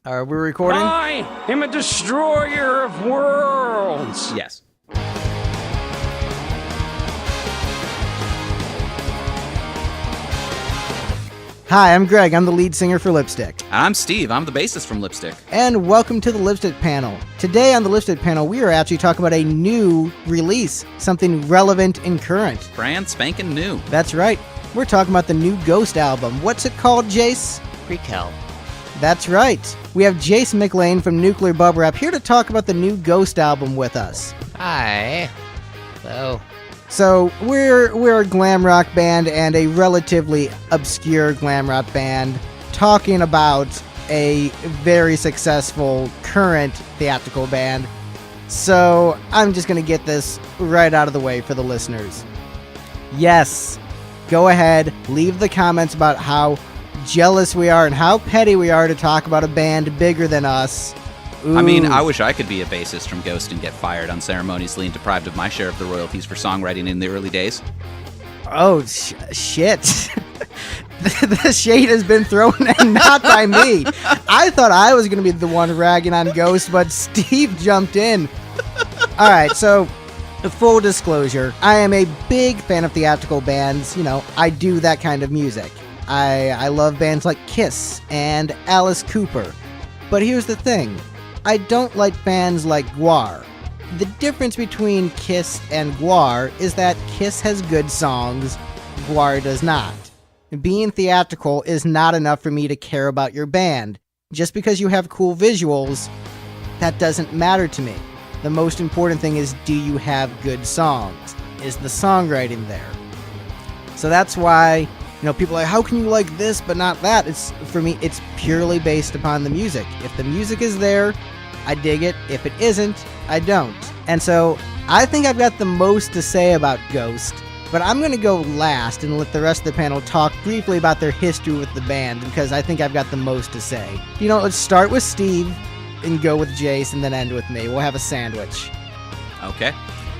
Are we recording? I am a destroyer of worlds. Yes. Hi, I'm Greg. I'm the lead singer for Lipstick. I'm Steve. I'm the bassist from Lipstick. And welcome to the Lipstick panel. Today on the Lipstick panel, we are actually talking about a new release, something relevant and current. Brand spanking new. That's right. We're talking about the new Ghost album. What's it called, Jace? Prequelle. That's right. We have Jace McLain from Nuclear Bubble Wrap here to talk about the new Ghost album with us. Hi. Hello. So we're a glam rock band and a relatively obscure glam rock band talking about a very successful current theatrical band. So I'm just going to get this right out of the way for the listeners. Yes, go ahead, leave the comments about how jealous we are and how petty we are to talk about a band bigger than us. Ooh. I mean, I wish I could be a bassist from Ghost and get fired unceremoniously and deprived of my share of the royalties for songwriting in the early days. Oh, shit. The shade has been thrown, and not by me. I thought I was going to be the one ragging on Ghost, but Steve jumped in. All right, so full disclosure, I am a big fan of theatrical bands. You know, I do that kind of music. I love bands like Kiss and Alice Cooper. But here's the thing. I don't like bands like Gwar. The difference between Kiss and Gwar is that Kiss has good songs, Gwar does not. Being theatrical is not enough for me to care about your band. Just because you have cool visuals, that doesn't matter to me. The most important thing is, do you have good songs? Is the songwriting there? So that's why, people are like, how can you like this but not that? For me, it's purely based upon the music. If the music is there, I dig it. If it isn't, I don't. And so I think I've got the most to say about Ghost, but I'm going to go last and let the rest of the panel talk briefly about their history with the band, because I think I've got the most to say. Let's start with Steve and go with Jace and then end with me. We'll have a sandwich. Okay.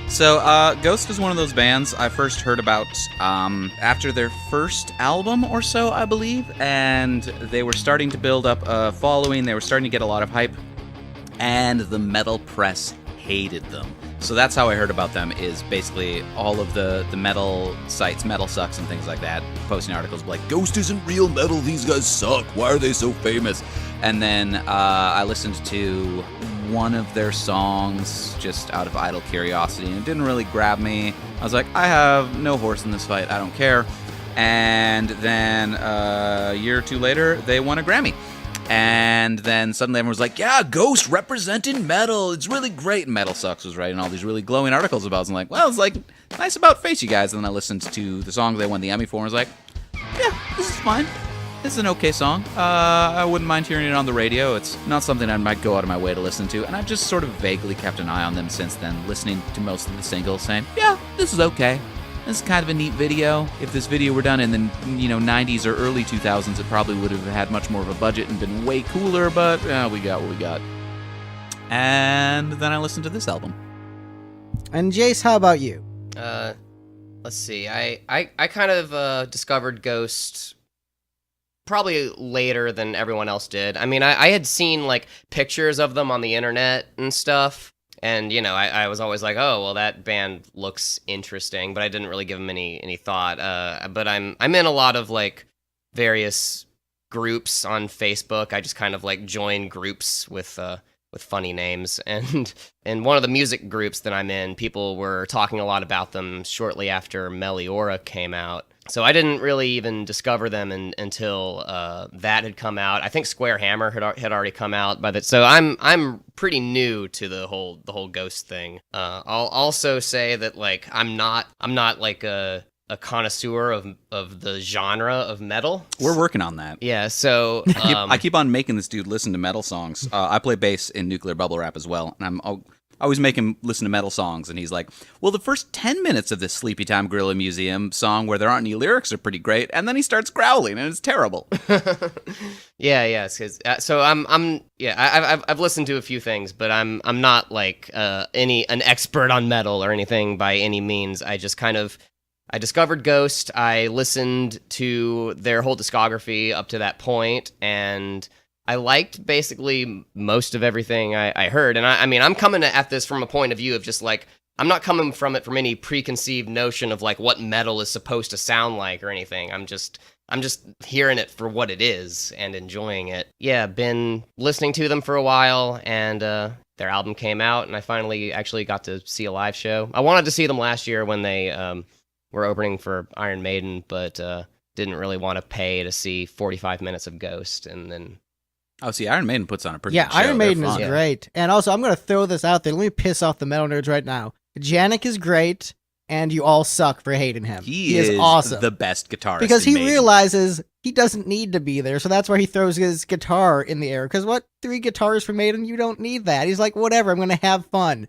So, Ghost is one of those bands I first heard about after their first album or so, I believe, and they were starting to build up a following, they were starting to get a lot of hype, and the metal press hated them. So that's how I heard about them, is basically all of the metal sites, Metal Sucks and things like that, posting articles like, Ghost isn't real metal, these guys suck, why are they so famous? And then I listened to one of their songs just out of idle curiosity, and it didn't really grab me. I was like, I have no horse in this fight, I don't care. And then a year or two later, they won a Grammy. And then suddenly everyone was like, yeah, Ghost representing metal, it's really great. And Metal Sucks was writing all these really glowing articles about it. I'm like, well, it's like nice about face, you guys. And then I listened to the song they won the Emmy for and was like, yeah, this is fine. This is an okay song. I wouldn't mind hearing it on the radio. It's not something I might go out of my way to listen to. And I've just sort of vaguely kept an eye on them since then, listening to most of the singles, saying, yeah, this is okay. This is kind of a neat video. If this video were done in the 90s or early 2000s, it probably would have had much more of a budget and been way cooler, but we got what we got. And then I listened to this album. And Jace, how about you? Let's see. I kind of discovered Ghost probably later than everyone else did. I mean, I had seen like pictures of them on the internet and stuff. And, I was always like, oh, well, that band looks interesting, but I didn't really give them any thought. But I'm in a lot of, like, various groups on Facebook. I just kind of, like, join groups with funny names. And in one of the music groups that I'm in, people were talking a lot about them shortly after Meliora came out. So I didn't really even discover them until that had come out. I think Square Hammer had already come out by that. So I'm pretty new to the whole Ghost thing. I'll also say that like I'm not like a connoisseur of the genre of metal. We're working on that. Yeah. So I keep on making this dude listen to metal songs. I play bass in Nuclear Bubble Wrap as well, and I always make him listen to metal songs, and he's like, well, the first 10 minutes of this Sleepy Time Gorilla Museum song where there aren't any lyrics are pretty great, and then he starts growling, and it's terrible. Yeah, cause, so I've listened to a few things, but I'm not like an expert on metal or anything by any means. I just I discovered Ghost, I listened to their whole discography up to that point, and I liked basically most of everything I heard, and I mean, I'm coming at this from a point of view of just like, I'm not coming from it from any preconceived notion of like what metal is supposed to sound like or anything. I'm just hearing it for what it is and enjoying it. Yeah, been listening to them for a while, and their album came out, and I finally actually got to see a live show. I wanted to see them last year when they were opening for Iron Maiden, but didn't really want to pay to see 45 minutes of Ghost, and then... Oh, see, Iron Maiden puts on a pretty good show. Iron Maiden They're is fun. great. And also, I'm going to throw this out there. Let me piss off the metal nerds right now. Janik is great, and you all suck for hating him. He is awesome. the best guitarist Because in he Maiden. realizes he doesn't need to be there, so that's why he throws his guitar in the air. Because what? 3 guitars for Maiden? You don't need that. He's like, whatever, I'm going to have fun.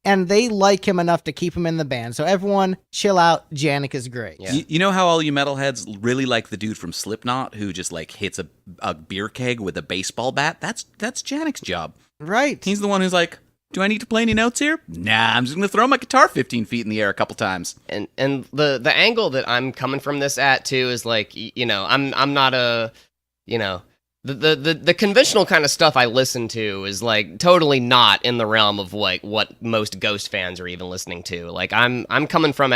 And they like him enough to keep him in the band. So everyone, chill out. Janik is great. Yeah. You know how all you metalheads really like the dude from Slipknot who just like hits a beer keg with a baseball bat? That's Janik's job. Right. He's the one who's like, do I need to play any notes here? Nah, I'm just gonna throw my guitar 15 feet in the air a couple times. And the angle that I'm coming from this at too is like, you know, I'm not a, you know, the conventional kind of stuff I listen to is like totally not in the realm of like what most Ghost fans are even listening to. Like I'm coming from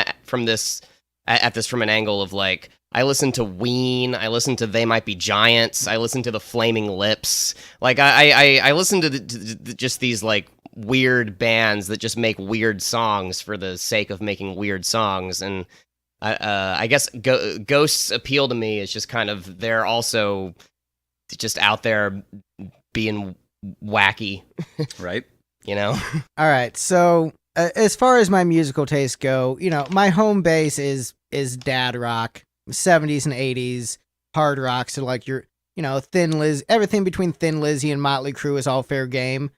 this from an angle of like, I listen to Ween, I listen to They Might Be Giants, I listen to the Flaming Lips. Like I listen to just these like weird bands that just make weird songs for the sake of making weird songs. And I guess Ghost's appeal to me is just kind of, they're also just out there being wacky. Right? You know? All right. So as far as my musical tastes go, you know, my home base is dad rock, 70s and 80s, hard rock. So like your, you know, Thin Liz, everything between Thin Lizzy and Motley Crue is all fair game.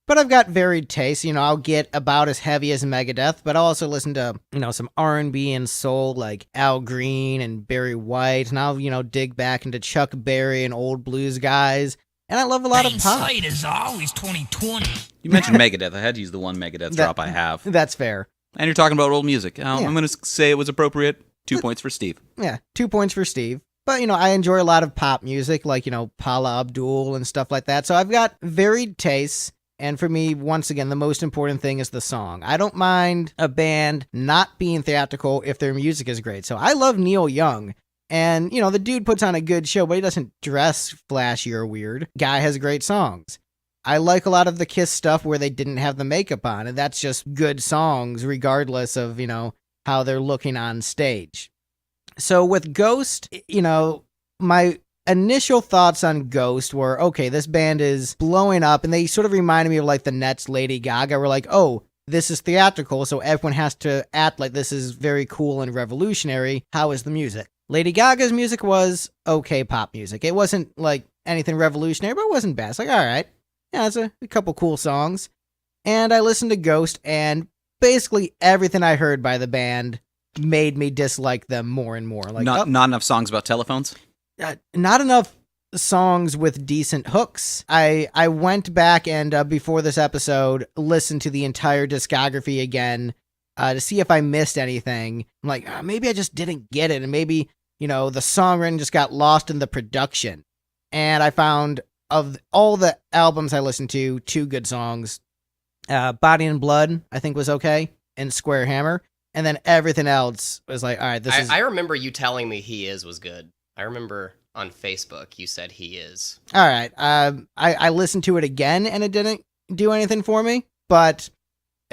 But I've got varied tastes. You know, I'll get about as heavy as Megadeth, but I'll also listen to, you know, some R&B and soul like Al Green and Barry White. And I'll, you know, dig back into Chuck Berry and old blues guys. And I love a lot of pop. Hindsight is always 2020. You mentioned Megadeth. I had to use the one Megadeth drop I have. That's fair. And you're talking about old music. I'm going to say it was appropriate. 2 points for Steve. Yeah, 2 points for Steve. But, you know, I enjoy a lot of pop music, like, you know, Paula Abdul and stuff like that. So I've got varied tastes. And for me, once again, the most important thing is the song. I don't mind a band not being theatrical if their music is great. So I love Neil Young. And, you know, the dude puts on a good show, but he doesn't dress flashy or weird. Guy has great songs. I like a lot of the Kiss stuff where they didn't have the makeup on, and that's just good songs regardless of, you know, how they're looking on stage. So with Ghost, you know, my initial thoughts on Ghost were, okay, this band is blowing up, and they sort of reminded me of like the Nets' Lady Gaga. We're like, oh, this is theatrical, so everyone has to act like this is very cool and revolutionary. How is the music? Lady Gaga's music was okay pop music. It wasn't like anything revolutionary, but it wasn't bad. It's like, all right, yeah, it's a couple cool songs. And I listened to Ghost, and basically everything I heard by the band made me dislike them more and more. Like, Not enough songs about telephones? Not enough songs with decent hooks. I went back and before this episode listened to the entire discography again to see if I missed anything. I'm like, maybe I just didn't get it, and maybe, you know, the songwriting just got lost in the production. And I found of all the albums I listened to, 2 good songs. Body and Blood, I think, was okay, and Square Hammer. And then everything else was like, all right, this is... I remember you telling me He Is was good. I remember on Facebook you said He Is. All right. I listened to it again, and it didn't do anything for me, but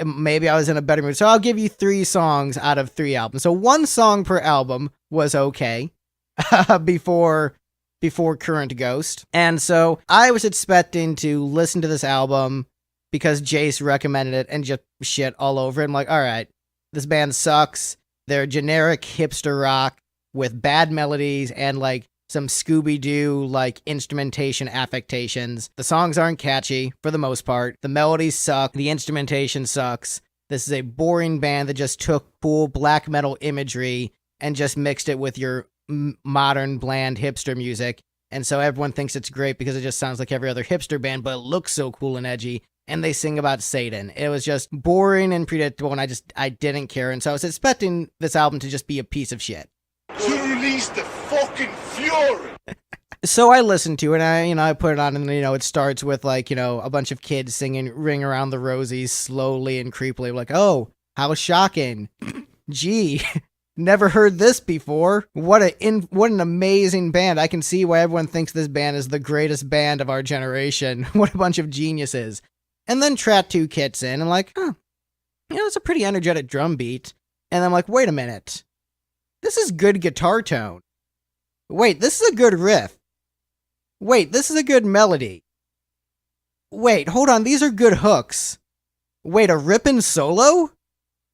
maybe I was in a better mood. So I'll give you 3 songs out of 3 albums. So 1 song per album was okay before Current Ghost. And so I was expecting to listen to this album because Jace recommended it and just shit all over it. I'm like, all right, this band sucks. They're generic hipster rock with bad melodies and like some Scooby-Doo like instrumentation affectations. The songs aren't catchy for the most part. The melodies suck. The instrumentation sucks. This is a boring band that just took cool black metal imagery and just mixed it with your modern bland hipster music. And so everyone thinks it's great because it just sounds like every other hipster band, but it looks so cool and edgy. And they sing about Satan. It was just boring and predictable, and I didn't care. And so I was expecting this album to just be a piece of shit. To release the fucking fury. So I listened to it, and I put it on, and it starts with like a bunch of kids singing "Ring Around the Rosies" slowly and creepily, like, oh, how shocking! Gee, never heard this before. What an amazing band! I can see why everyone thinks this band is the greatest band of our generation. What a bunch of geniuses! And then Track 2 kicks in, and like, it's a pretty energetic drum beat, and I'm like, wait a minute, this is good guitar tone. Wait, this is a good riff. Wait, this is a good melody. Wait, hold on, these are good hooks. Wait, a rippin' solo?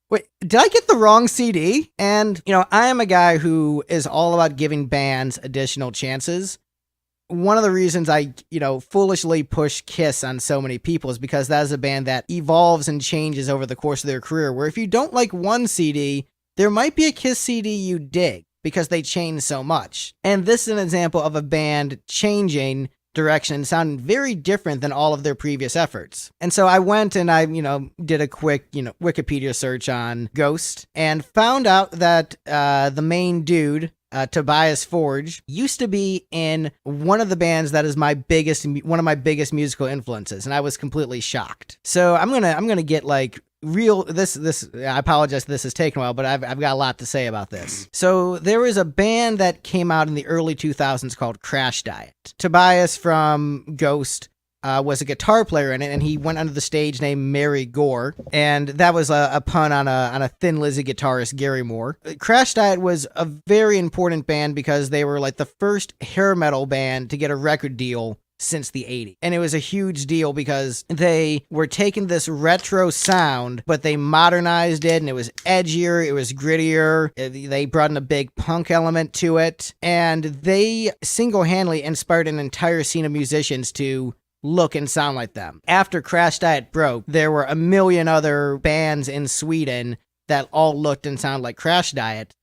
Wait, did I get the wrong CD? And, I am a guy who is all about giving bands additional chances. One of the reasons I, foolishly push Kiss on so many people is because that is a band that evolves and changes over the course of their career, where if you don't like one CD, there might be a Kiss CD you dig, because they change so much. And this is an example of a band changing direction and sounding very different than all of their previous efforts. And so I went and I, did a quick, Wikipedia search on Ghost and found out that the main dude, Tobias Forge, used to be in one of the bands that is one of my biggest musical influences, and I was completely shocked. So I'm gonna get like this. I apologize, this has taken a while, but I've got a lot to say about this. So there was a band that came out in the early 2000s called Crash Diet. Tobias from Ghost was a guitar player in it, and he went under the stage name Mary Gore, and that was a pun on a Thin Lizzy guitarist, Gary Moore. Crash Diet was a very important band because they were like the first hair metal band to get a record deal since the 80s. And it was a huge deal because they were taking this retro sound, but they modernized it, and it was edgier, it was grittier, they brought in a big punk element to it, and they single-handedly inspired an entire scene of musicians to look and sound like them. After Crash Diet broke, there were a million other bands in Sweden that all looked and sounded like Crash Diet.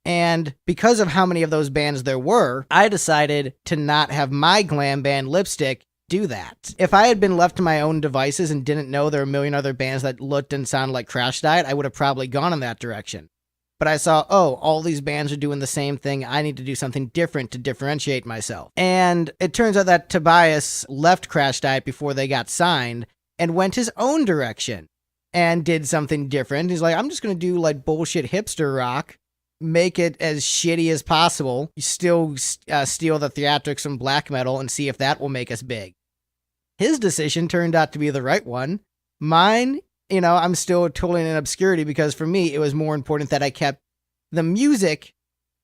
And because of how many of those bands there were, I decided to not have my glam band Lipstick do that. If I had been left to my own devices and didn't know there were a million other bands that looked and sounded like Crash Diet, I would have probably gone in that direction. But I saw, all these bands are doing the same thing. I need to do something different to differentiate myself. And it turns out that Tobias left Crash Diet before they got signed and went his own direction and did something different. He's like, I'm just going to do like bullshit hipster rock, make it as shitty as possible, still steal the theatrics from black metal and see if that will make us big. His decision turned out to be the right one. Mine, I'm still totally in obscurity because for me, it was more important that I kept the music,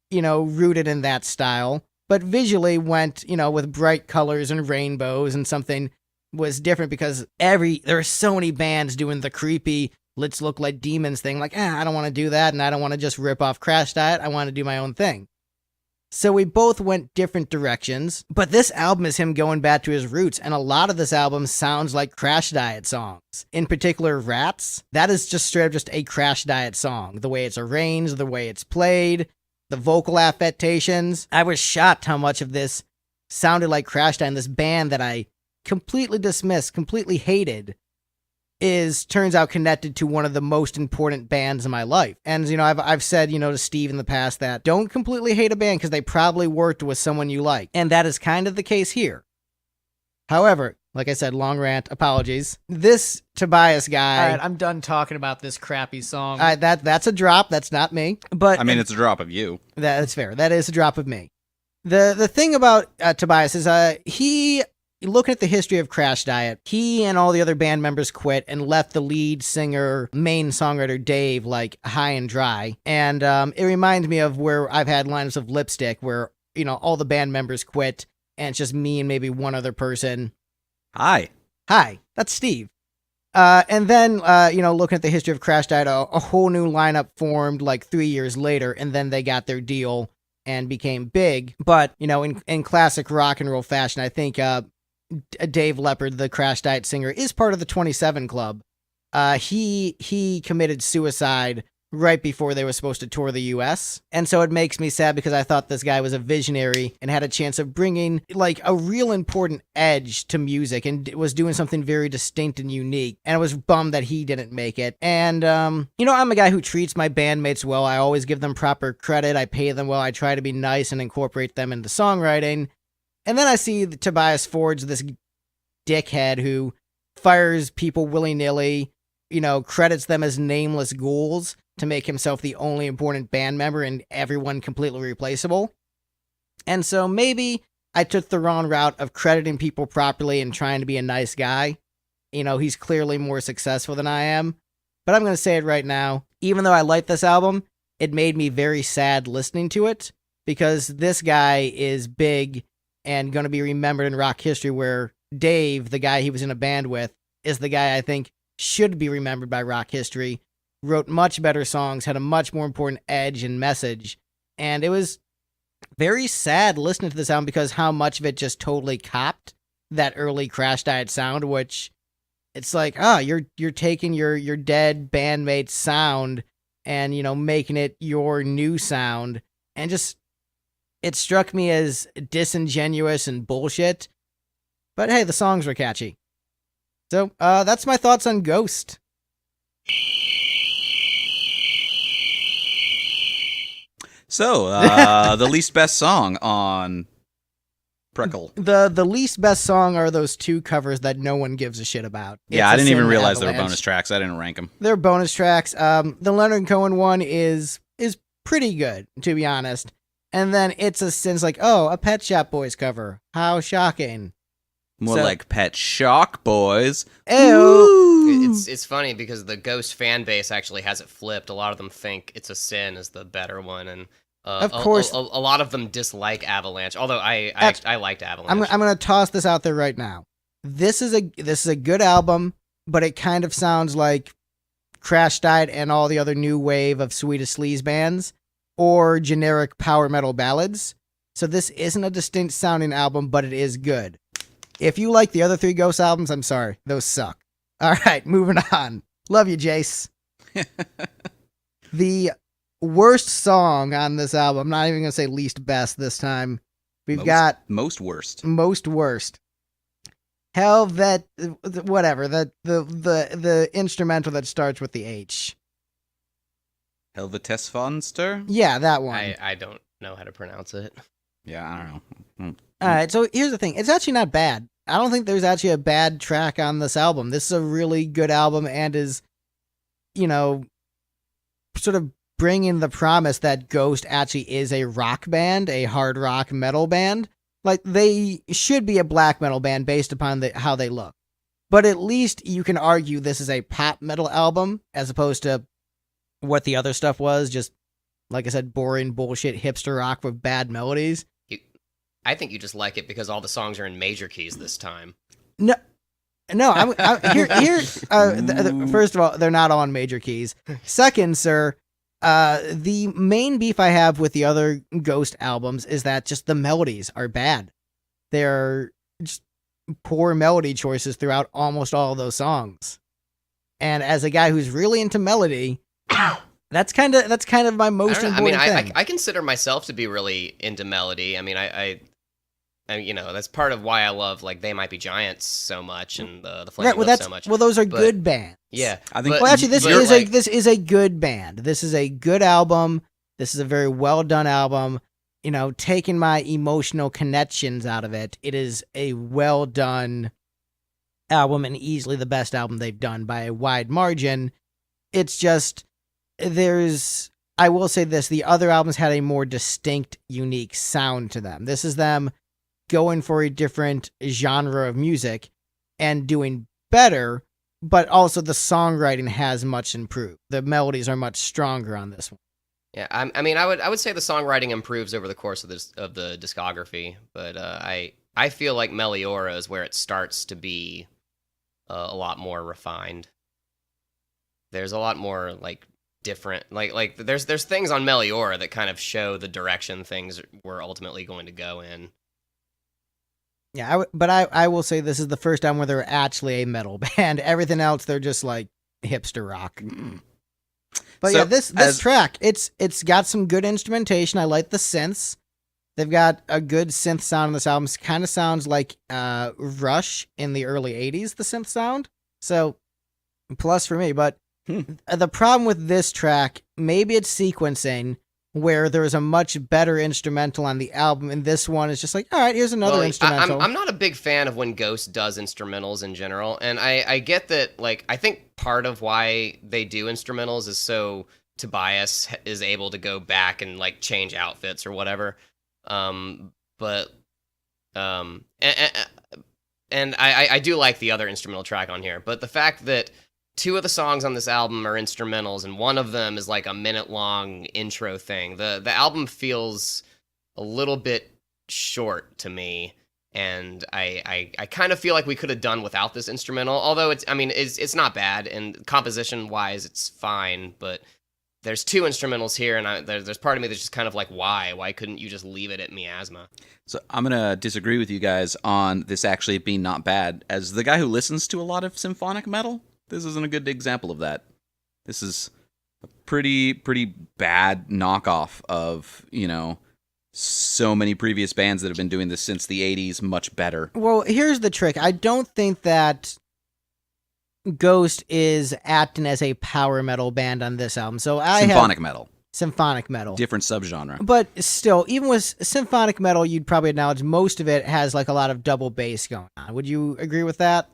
rooted in that style, but visually went, with bright colors and rainbows, and something was different because there are so many bands doing the creepy, let's look like demons thing. Like, I don't want to do that, and I don't want to just rip off Crash Diet. I want to do my own thing. So we both went different directions, but this album is him going back to his roots, and a lot of this album sounds like Crash Diet songs. In particular, Rats, that is just straight up just a Crash Diet song. The way it's arranged, the way it's played, the vocal affectations. I was shocked how much of this sounded like Crash Diet, and this band that I completely dismissed, completely hated, turns out connected to one of the most important bands in my life. And, I've said, to Steve in the past that don't completely hate a band because they probably worked with someone you like. And that is kind of the case here. However, like I said, long rant, apologies. This Tobias guy... All right, I'm done talking about this crappy song. That's a drop. That's not me. But I mean, it's a drop of you. That's fair. That is a drop of me. The thing about Tobias is looking at the history of Crash Diet, he and all the other band members quit and left the lead singer, main songwriter Dave, like high and dry. And it reminds me of where I've had lineups of Lipstick where, all the band members quit and it's just me and maybe one other person. Hi, that's Steve. And then, looking at the history of Crash Diet, a whole new lineup formed like 3 years later, and then they got their deal and became big. But, in classic rock and roll fashion, I think Dave Leppard, the Crash Diet singer, is part of the 27 Club. He committed suicide right before they were supposed to tour the US. And so it makes me sad because I thought this guy was a visionary and had a chance of bringing like a real important edge to music and was doing something very distinct and unique. And I was bummed that he didn't make it. And, I'm a guy who treats my bandmates well. I always give them proper credit. I pay them well. I try to be nice and incorporate them into songwriting. And then I see Tobias Forge, this dickhead who fires people willy-nilly, credits them as nameless ghouls to make himself the only important band member and everyone completely replaceable. And so maybe I took the wrong route of crediting people properly and trying to be a nice guy. He's clearly more successful than I am. But I'm going to say it right now. Even though I like this album, it made me very sad listening to it because this guy is big and going to be remembered in rock history, where Dave, the guy he was in a band with, is the guy I think should be remembered by rock history, wrote much better songs, had a much more important edge and message, and it was very sad listening to this album because how much of it just totally copped that early Crash Diet sound, which it's like, you're taking your dead bandmate's sound and, making it your new sound, and just, it struck me as disingenuous and bullshit. But hey, the songs were catchy. So, that's my thoughts on Ghost. So, the least best song on Prequelle. The least best song are those two covers that no one gives a shit about. Yeah, It's I a didn't even Sin realize they were Avalanche. bonus tracks. I didn't rank them. They're bonus tracks. The Leonard Cohen one is pretty good, to be honest. And then It's a Sin's like, oh, a Pet Shop Boys cover. How shocking. More So- like Pet Shock Boys. Ew. It's funny because the Ghost fan base actually has it flipped. A lot of them think It's a Sin is the better one, and Of course. a lot of them dislike Avalanche. Although I liked Avalanche. I'm gonna toss this out there right now. This is a good album, but it kind of sounds like Crash Diet and all the other new wave of Swedish sleaze bands, or generic power metal ballads. So this isn't a distinct sounding album, but it is good. If you like the other three Ghost albums, I'm sorry, those suck. All right, moving on. Love you, Jace. The worst song on this album, I'm not even gonna say least best this time. We've got most worst. most worst. Hell, that whatever, the instrumental that starts with the H. Helvetesfonster? Yeah, that one. I don't know how to pronounce it. Yeah, I don't know. All right, so here's the thing. It's actually not bad. I don't think there's actually a bad track on this album. This is a really good album and is, sort of bringing the promise that Ghost actually is a rock band, a hard rock metal band. Like, they should be a black metal band based upon how they look. But at least you can argue this is a pop metal album as opposed to what the other stuff was, just, like I said, boring bullshit hipster rock with bad melodies. I think you just like it because all the songs are in major keys this time. No, first of all, they're not all in major keys. Second, sir, the main beef I have with the other Ghost albums is that just the melodies are bad. They're just poor melody choices throughout almost all of those songs. And as a guy who's really into melody, that's kind of my most important thing. I consider myself to be really into melody. I mean, I that's part of why I love like They Might Be Giants so much and the Flaming Lips so much. Well, those are good bands. Yeah, I think. Well, actually, this but is a good band. This is a good album. This is a very well done album. Taking my emotional connections out of it, it is a well done album and easily the best album they've done by a wide margin. It's just I will say this: the other albums had a more distinct, unique sound to them. This is them going for a different genre of music and doing better, but also the songwriting has much improved. The melodies are much stronger on this one. Yeah, I mean, I would say the songwriting improves over the course of the discography, but I feel like Meliora is where it starts to be a lot more refined. There's a lot more like different, like there's things on Meliora that kind of show the direction things were ultimately going to go in. Yeah, but I will say this is the first time where they're actually a metal band. Everything else, they're just like hipster rock. But So, yeah, this track, it's got some good instrumentation. I like the synths. They've got a good synth sound on this album. It kind of sounds like Rush in the early 80s, the synth sound. So, plus for me. But the problem with this track, maybe it's sequencing, where there was a much better instrumental on the album, and this one is just like, all right, here's another instrumental. I'm not a big fan of when Ghost does instrumentals in general, and I get that, like, I think part of why they do instrumentals is so Tobias is able to go back and, like, change outfits or whatever. And I do like the other instrumental track on here, but the fact that 2 of the songs on this album are instrumentals, and one of them is like a minute-long intro thing. The album feels a little bit short to me, and I kind of feel like we could have done without this instrumental. Although it's not bad, and composition-wise, it's fine. But there's 2 instrumentals here, and there's part of me that's just kind of like, why? Why couldn't you just leave it at miasma? So I'm going to disagree with you guys on this actually being not bad. As the guy who listens to a lot of symphonic metal, this isn't a good example of that. This is a pretty bad knockoff of, so many previous bands that have been doing this since the 80s much better. Well, here's the trick. I don't think that Ghost is acting as a power metal band on this album. So Symphonic metal. Symphonic metal. Different subgenre. But still, even with symphonic metal, you'd probably acknowledge most of it has like a lot of double bass going on. Would you agree with that?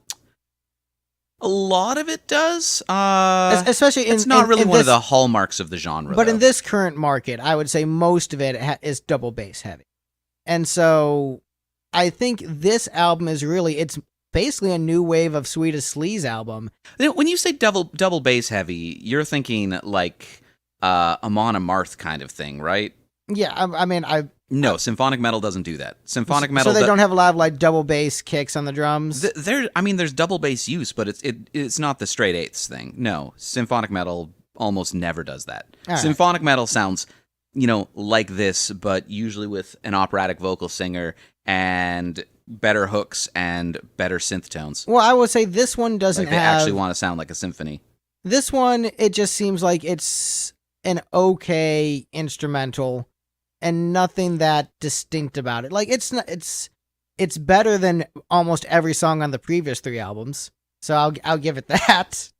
A lot of it does. Especially it's not really one of the hallmarks of the genre. But though. in this current market, I would say most of it is double bass heavy. And so I think this album is it's basically a new wave of Sweetest Sleaze album. When you say double bass heavy, you're thinking like Amon Amarth kind of thing, right? Yeah, No, symphonic metal doesn't do that. Symphonic metal. So they don't have a lot of like double bass kicks on the drums. There's double bass use, but it's not the straight eighths thing. No, symphonic metal almost never does that. All Symphonic metal sounds, like this, but usually with an operatic vocal singer and better hooks and better synth tones. Well, I would say this one doesn't Like they actually want to sound like a symphony. This one, it just seems like it's an okay instrumental. And nothing that distinct about it. Like it's better than almost every song on the previous 3 albums. So I'll give it that.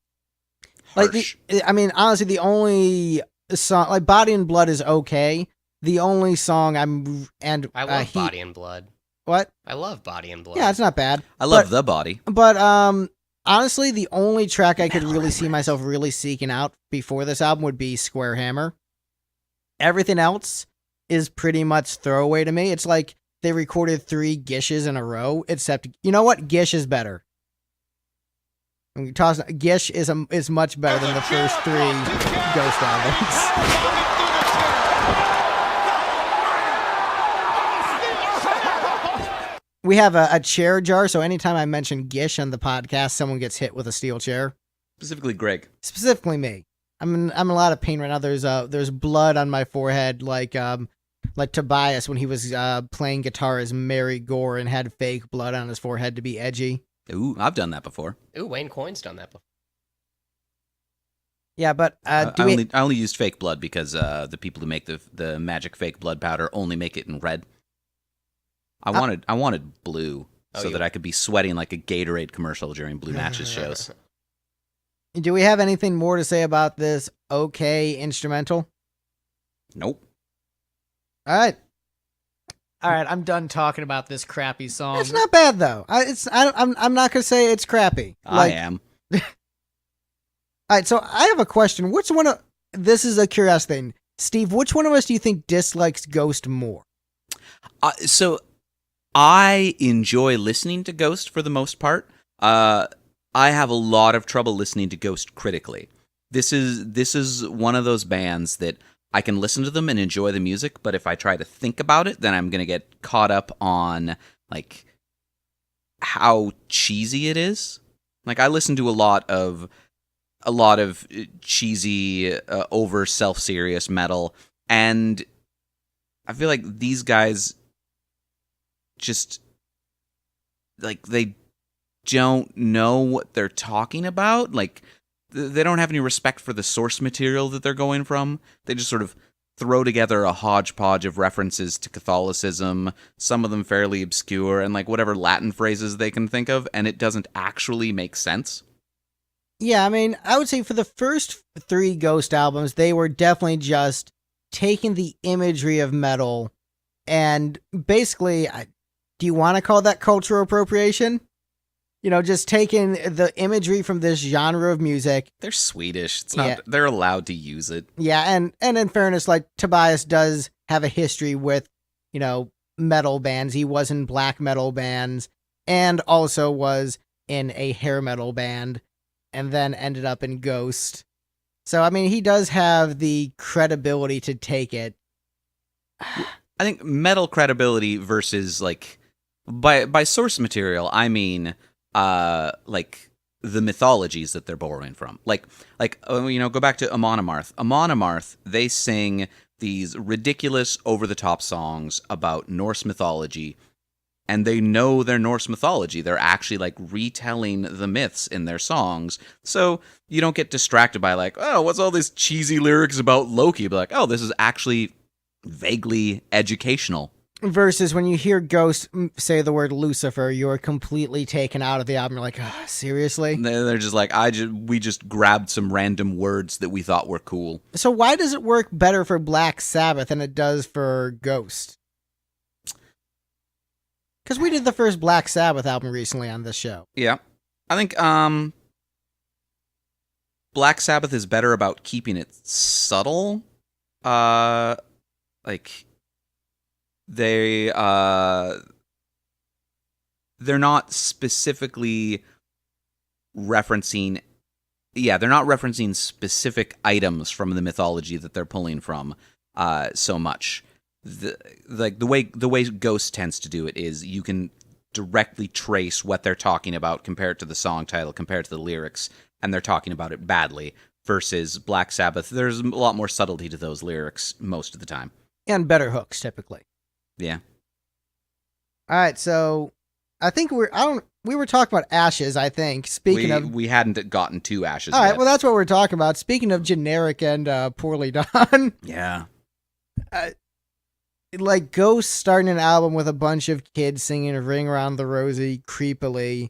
Harsh. Honestly, the only song like Body and Blood is okay. The only song I love Body and Blood. What? I love Body and Blood. Yeah, it's not bad. I love The Body. But honestly, the only track I could really see myself really seeking out before this album would be Square Hammer. Everything else is pretty much throwaway to me. It's like they recorded 3 Gishes in a row, except, you know what? Gish is better. Gish is much better than the first 3 Ghost albums. We have a chair jar, so anytime I mention Gish on the podcast, someone gets hit with a steel chair. Specifically Greg. Specifically me. I'm in a lot of pain right now. There's blood on my forehead, like Tobias when he was playing guitar as Mary Gore and had fake blood on his forehead to be edgy. Ooh, I've done that before. Ooh, Wayne Coyne's done that before. Yeah, but I only used fake blood because the people who make the magic fake blood powder only make it in red. I wanted blue so that I could be sweating like a Gatorade commercial during Blue Matches shows. Do we have anything more to say about this okay instrumental? Nope. All right. I'm done talking about this crappy song. It's not bad though. I'm not gonna say it's crappy. I am. All right. So I have a question. This is a curious thing, Steve. Which one of us do you think dislikes Ghost more? So I enjoy listening to Ghost for the most part. I have a lot of trouble listening to Ghost critically. This is one of those bands that I can listen to them and enjoy the music, but if I try to think about it, then I'm going to get caught up on like how cheesy it is. Like I listen to a lot of cheesy, over self-serious metal, and I feel like these guys just like they don't know what they're talking about. Like they don't have any respect for the source material that they're going from. They just sort of throw together a hodgepodge of references to Catholicism, some of them fairly obscure, and like whatever Latin phrases they can think of, and it doesn't actually make sense. Yeah, I would say for the first 3 Ghost albums, they were definitely just taking the imagery of metal and basically, do you want to call that cultural appropriation? You know, just taking the imagery from this genre of music. They're Swedish. It's not. They're allowed to use it. Yeah, and in fairness, like Tobias does have a history with, you know, metal bands. He was in black metal bands and also was in a hair metal band and then ended up in Ghost. So, I mean, he does have the credibility to take it. I think metal credibility versus, like, by source material, I mean, like, the mythologies that they're borrowing from. Like, you know, go back to Amon Amarth. Amon Amarth, they sing these ridiculous, over-the-top songs about Norse mythology, and they know their Norse mythology. They're actually, like, retelling the myths in their songs, so you don't get distracted by, like, oh, what's all this cheesy lyrics about Loki? But like, oh, this is actually vaguely educational. Versus when you hear Ghost say the word Lucifer, you're completely taken out of the album. You're like, oh, seriously? They're just like, we just grabbed some random words that we thought were cool. So why does it work better for Black Sabbath than it does for Ghost? Because we did the first Black Sabbath album recently on this show. Yeah. I think Black Sabbath is better about keeping it subtle. Like, they're not specifically referencing specific items from the mythology that they're pulling from so much. The way Ghost tends to do it is you can directly trace what they're talking about, compare it to the song title, compare it to the lyrics, and they're talking about it badly. Versus Black Sabbath, there's a lot more subtlety to those lyrics most of the time. And better hooks, typically. Yeah. All right, so I think we were talking about Ashes, I think. We hadn't gotten to Ashes All right, yet. well, that's what we're talking about. Speaking of generic and poorly done. Yeah. Like Ghost starting an album with a bunch of kids singing Ring Around the Rosie creepily.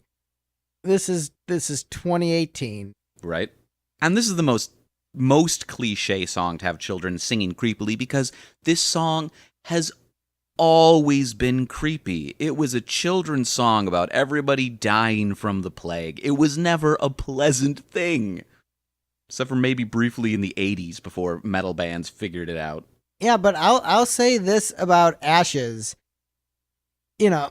This is 2018. Right. And this is the most cliche song to have children singing creepily, because this song has always been creepy. It was a children's song about everybody dying from the plague. It was never a pleasant thing. Except for maybe briefly in the 80s before metal bands figured it out. Yeah, but I'll say this about Ashes. You know,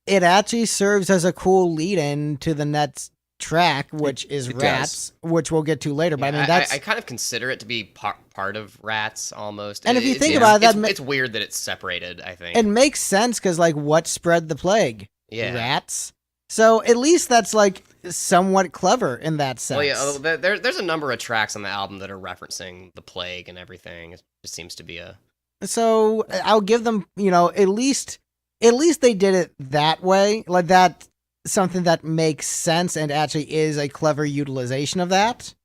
it actually serves as a cool lead-in to the next track, which is Rats, which we'll get to later. But I mean, I kind of consider it to be part of Rats almost. And if you think about it, it's weird that it's separated. I think it makes sense because, like, what spread the plague? Yeah, rats. So at least that's like somewhat clever in that sense. Well, yeah, there's a number of tracks on the album that are referencing the plague and everything. It just seems to be a. So I'll give them, you know, at least they did it that way, like that. Something that makes sense and actually is a clever utilization of that.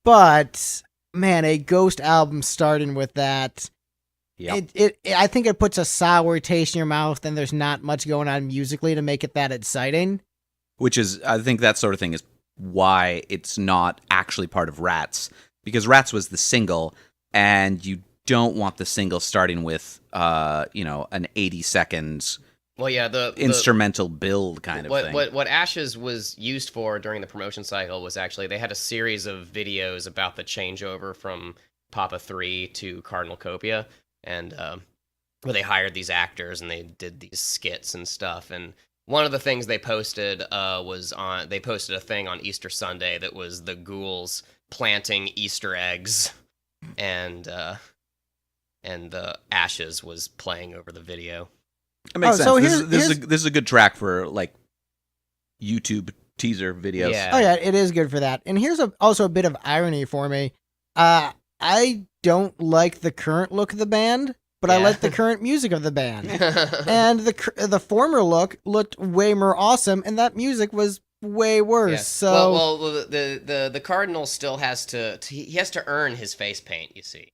But man, a Ghost album starting with that, I think it puts a sour taste in your mouth, and there's not much going on musically to make it that exciting. Which is, I think that sort of thing is why it's not actually part of Rats, because Rats was the single, and you don't want the single starting with, an 80 seconds. Well, yeah, the instrumental build kind of thing. What Ashes was used for during the promotion cycle was actually they had a series of videos about the changeover from Papa 3 to Cardinal Copia, and where they hired these actors and they did these skits and stuff. And one of the things they posted they posted a thing on Easter Sunday that was the ghouls planting Easter eggs, and the Ashes was playing over the video. It makes sense. So this is a good track for, like, YouTube teaser videos. Yeah. Oh yeah, it is good for that. And here's also a bit of irony for me. I don't like the current look of the band, but I like the current music of the band. And the former look looked way more awesome, and that music was way worse. Yeah. So well, the Cardinal still has to earn his face paint. You see,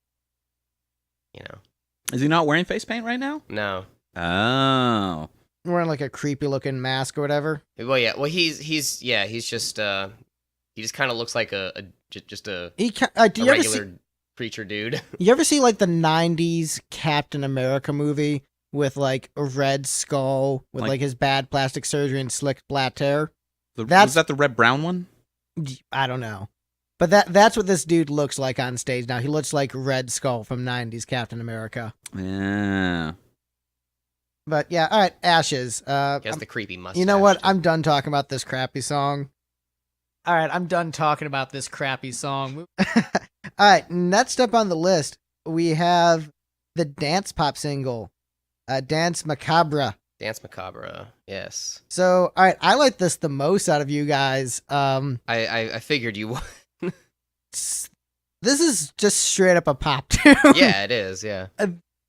Is he not wearing face paint right now? No. Oh. Wearing like a creepy looking mask or whatever. Well, yeah. Well, he's just he just kind of looks like a regular preacher dude. You ever see like the 90s Captain America movie with like a Red Skull with like his bad plastic surgery and slick black hair? Was that the Red Brown one? I don't know. But that's what this dude looks like on stage now. He looks like Red Skull from 90s Captain America. Yeah. But yeah, all right, Ashes. He has the creepy mustache. You know what? I'm done talking about this crappy song. All right, I'm done talking about this crappy song. All right, next up on the list, we have the dance pop single, Danse Macabre. Danse Macabre, yes. So, all right, I like this the most out of you guys. I figured you would. This is just straight up a pop tune. Yeah, it is, yeah.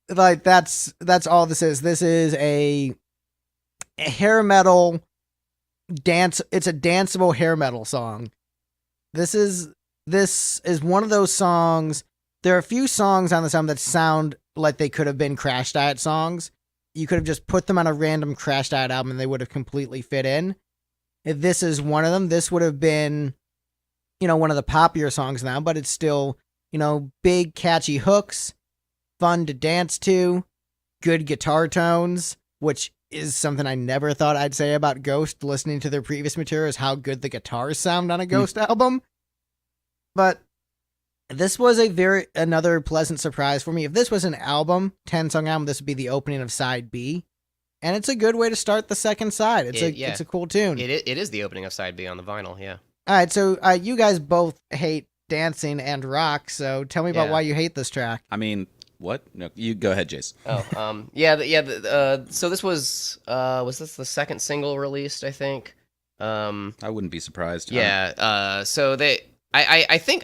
Like that's all this is. This is a hair metal dance. It's a danceable hair metal song. This is one of those songs. There are a few songs on this album that sound like they could have been Crash Diet songs. You could have just put them on a random Crash Diet album and they would have completely fit in. If this is one of them, this would have been, one of the poppier songs now, but it's still, big catchy hooks, fun to dance to, good guitar tones, which is something I never thought I'd say about Ghost listening to their previous material, is how good the guitars sound on a Ghost album. But this was another pleasant surprise for me. If this was an album, 10-song album, this would be the opening of side B. And it's a good way to start the second side. It's a cool tune. It is the opening of side B on the vinyl, yeah. All right, so you guys both hate dancing and rock, so tell me about why you hate this track. I mean, what? No, you go ahead, Jace. So this was this the second single released, I think? I wouldn't be surprised. Yeah, so I think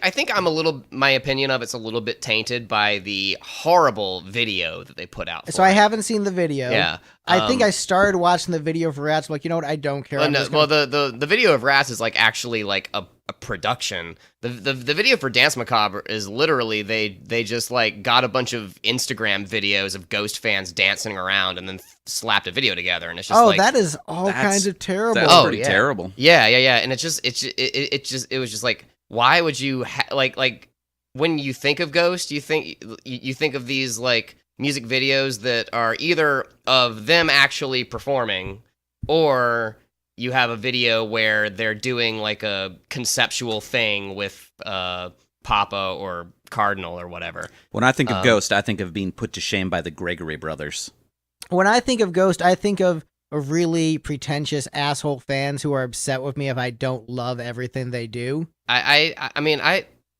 my opinion of it's a little bit tainted by the horrible video that they put out. So I haven't seen the video. Yeah. I think I started watching the video for Rats. I'm like, you know what? I don't care. The video of Rats is like actually like a production. The video for Danse Macabre is literally they just like got a bunch of Instagram videos of Ghost fans dancing around and then slapped a video together, and it's just that is kinds of terrible. That's pretty terrible. Yeah, and it was just like, why would you like when you think of Ghost, you think of these like music videos that are either of them actually performing, or you have a video where they're doing like a conceptual thing with Papa or Cardinal or whatever. When I think of Ghost, I think of being put to shame by the Gregory brothers. When I think of Ghost, I think of really pretentious asshole fans who are upset with me if I don't love everything they do. I mean,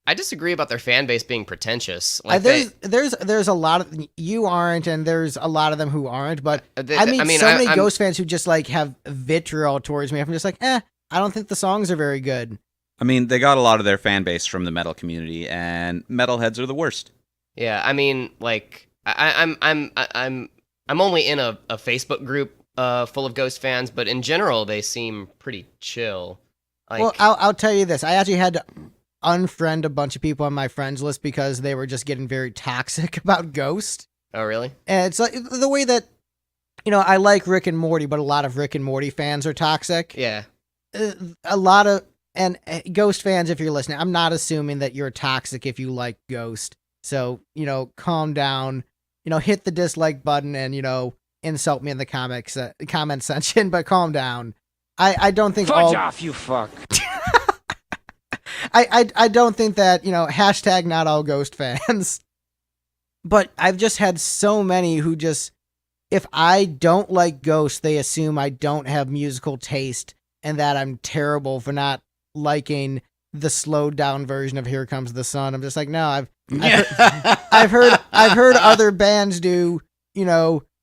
I disagree about their fan base being pretentious. Like there's a lot of you aren't, and there's a lot of them who aren't. But I mean, many Ghost fans who just like have vitriol towards me. I'm just like, I don't think the songs are very good. I mean, they got a lot of their fan base from the metal community, and metalheads are the worst. Yeah, I mean, like I'm only in a Facebook group full of Ghost fans, but in general, they seem pretty chill. Well, I'll tell you this: I actually had to unfriend a bunch of people on my friends list because they were just getting very toxic about Ghost. Oh, really? And it's like the way that, I like Rick and Morty, but a lot of Rick and Morty fans are toxic. Yeah. A lot of, and Ghost fans, if you're listening, I'm not assuming that you're toxic if you like Ghost. So, calm down, hit the dislike button and, insult me in the comment section, but calm down. I don't think Fudge off, you fuck. I don't think that, hashtag not all Ghost fans. But I've just had so many who just, if I don't like Ghost, they assume I don't have musical taste and that I'm terrible for not liking the slowed down version of Here Comes the Sun. I'm just like, no, I've heard other bands do,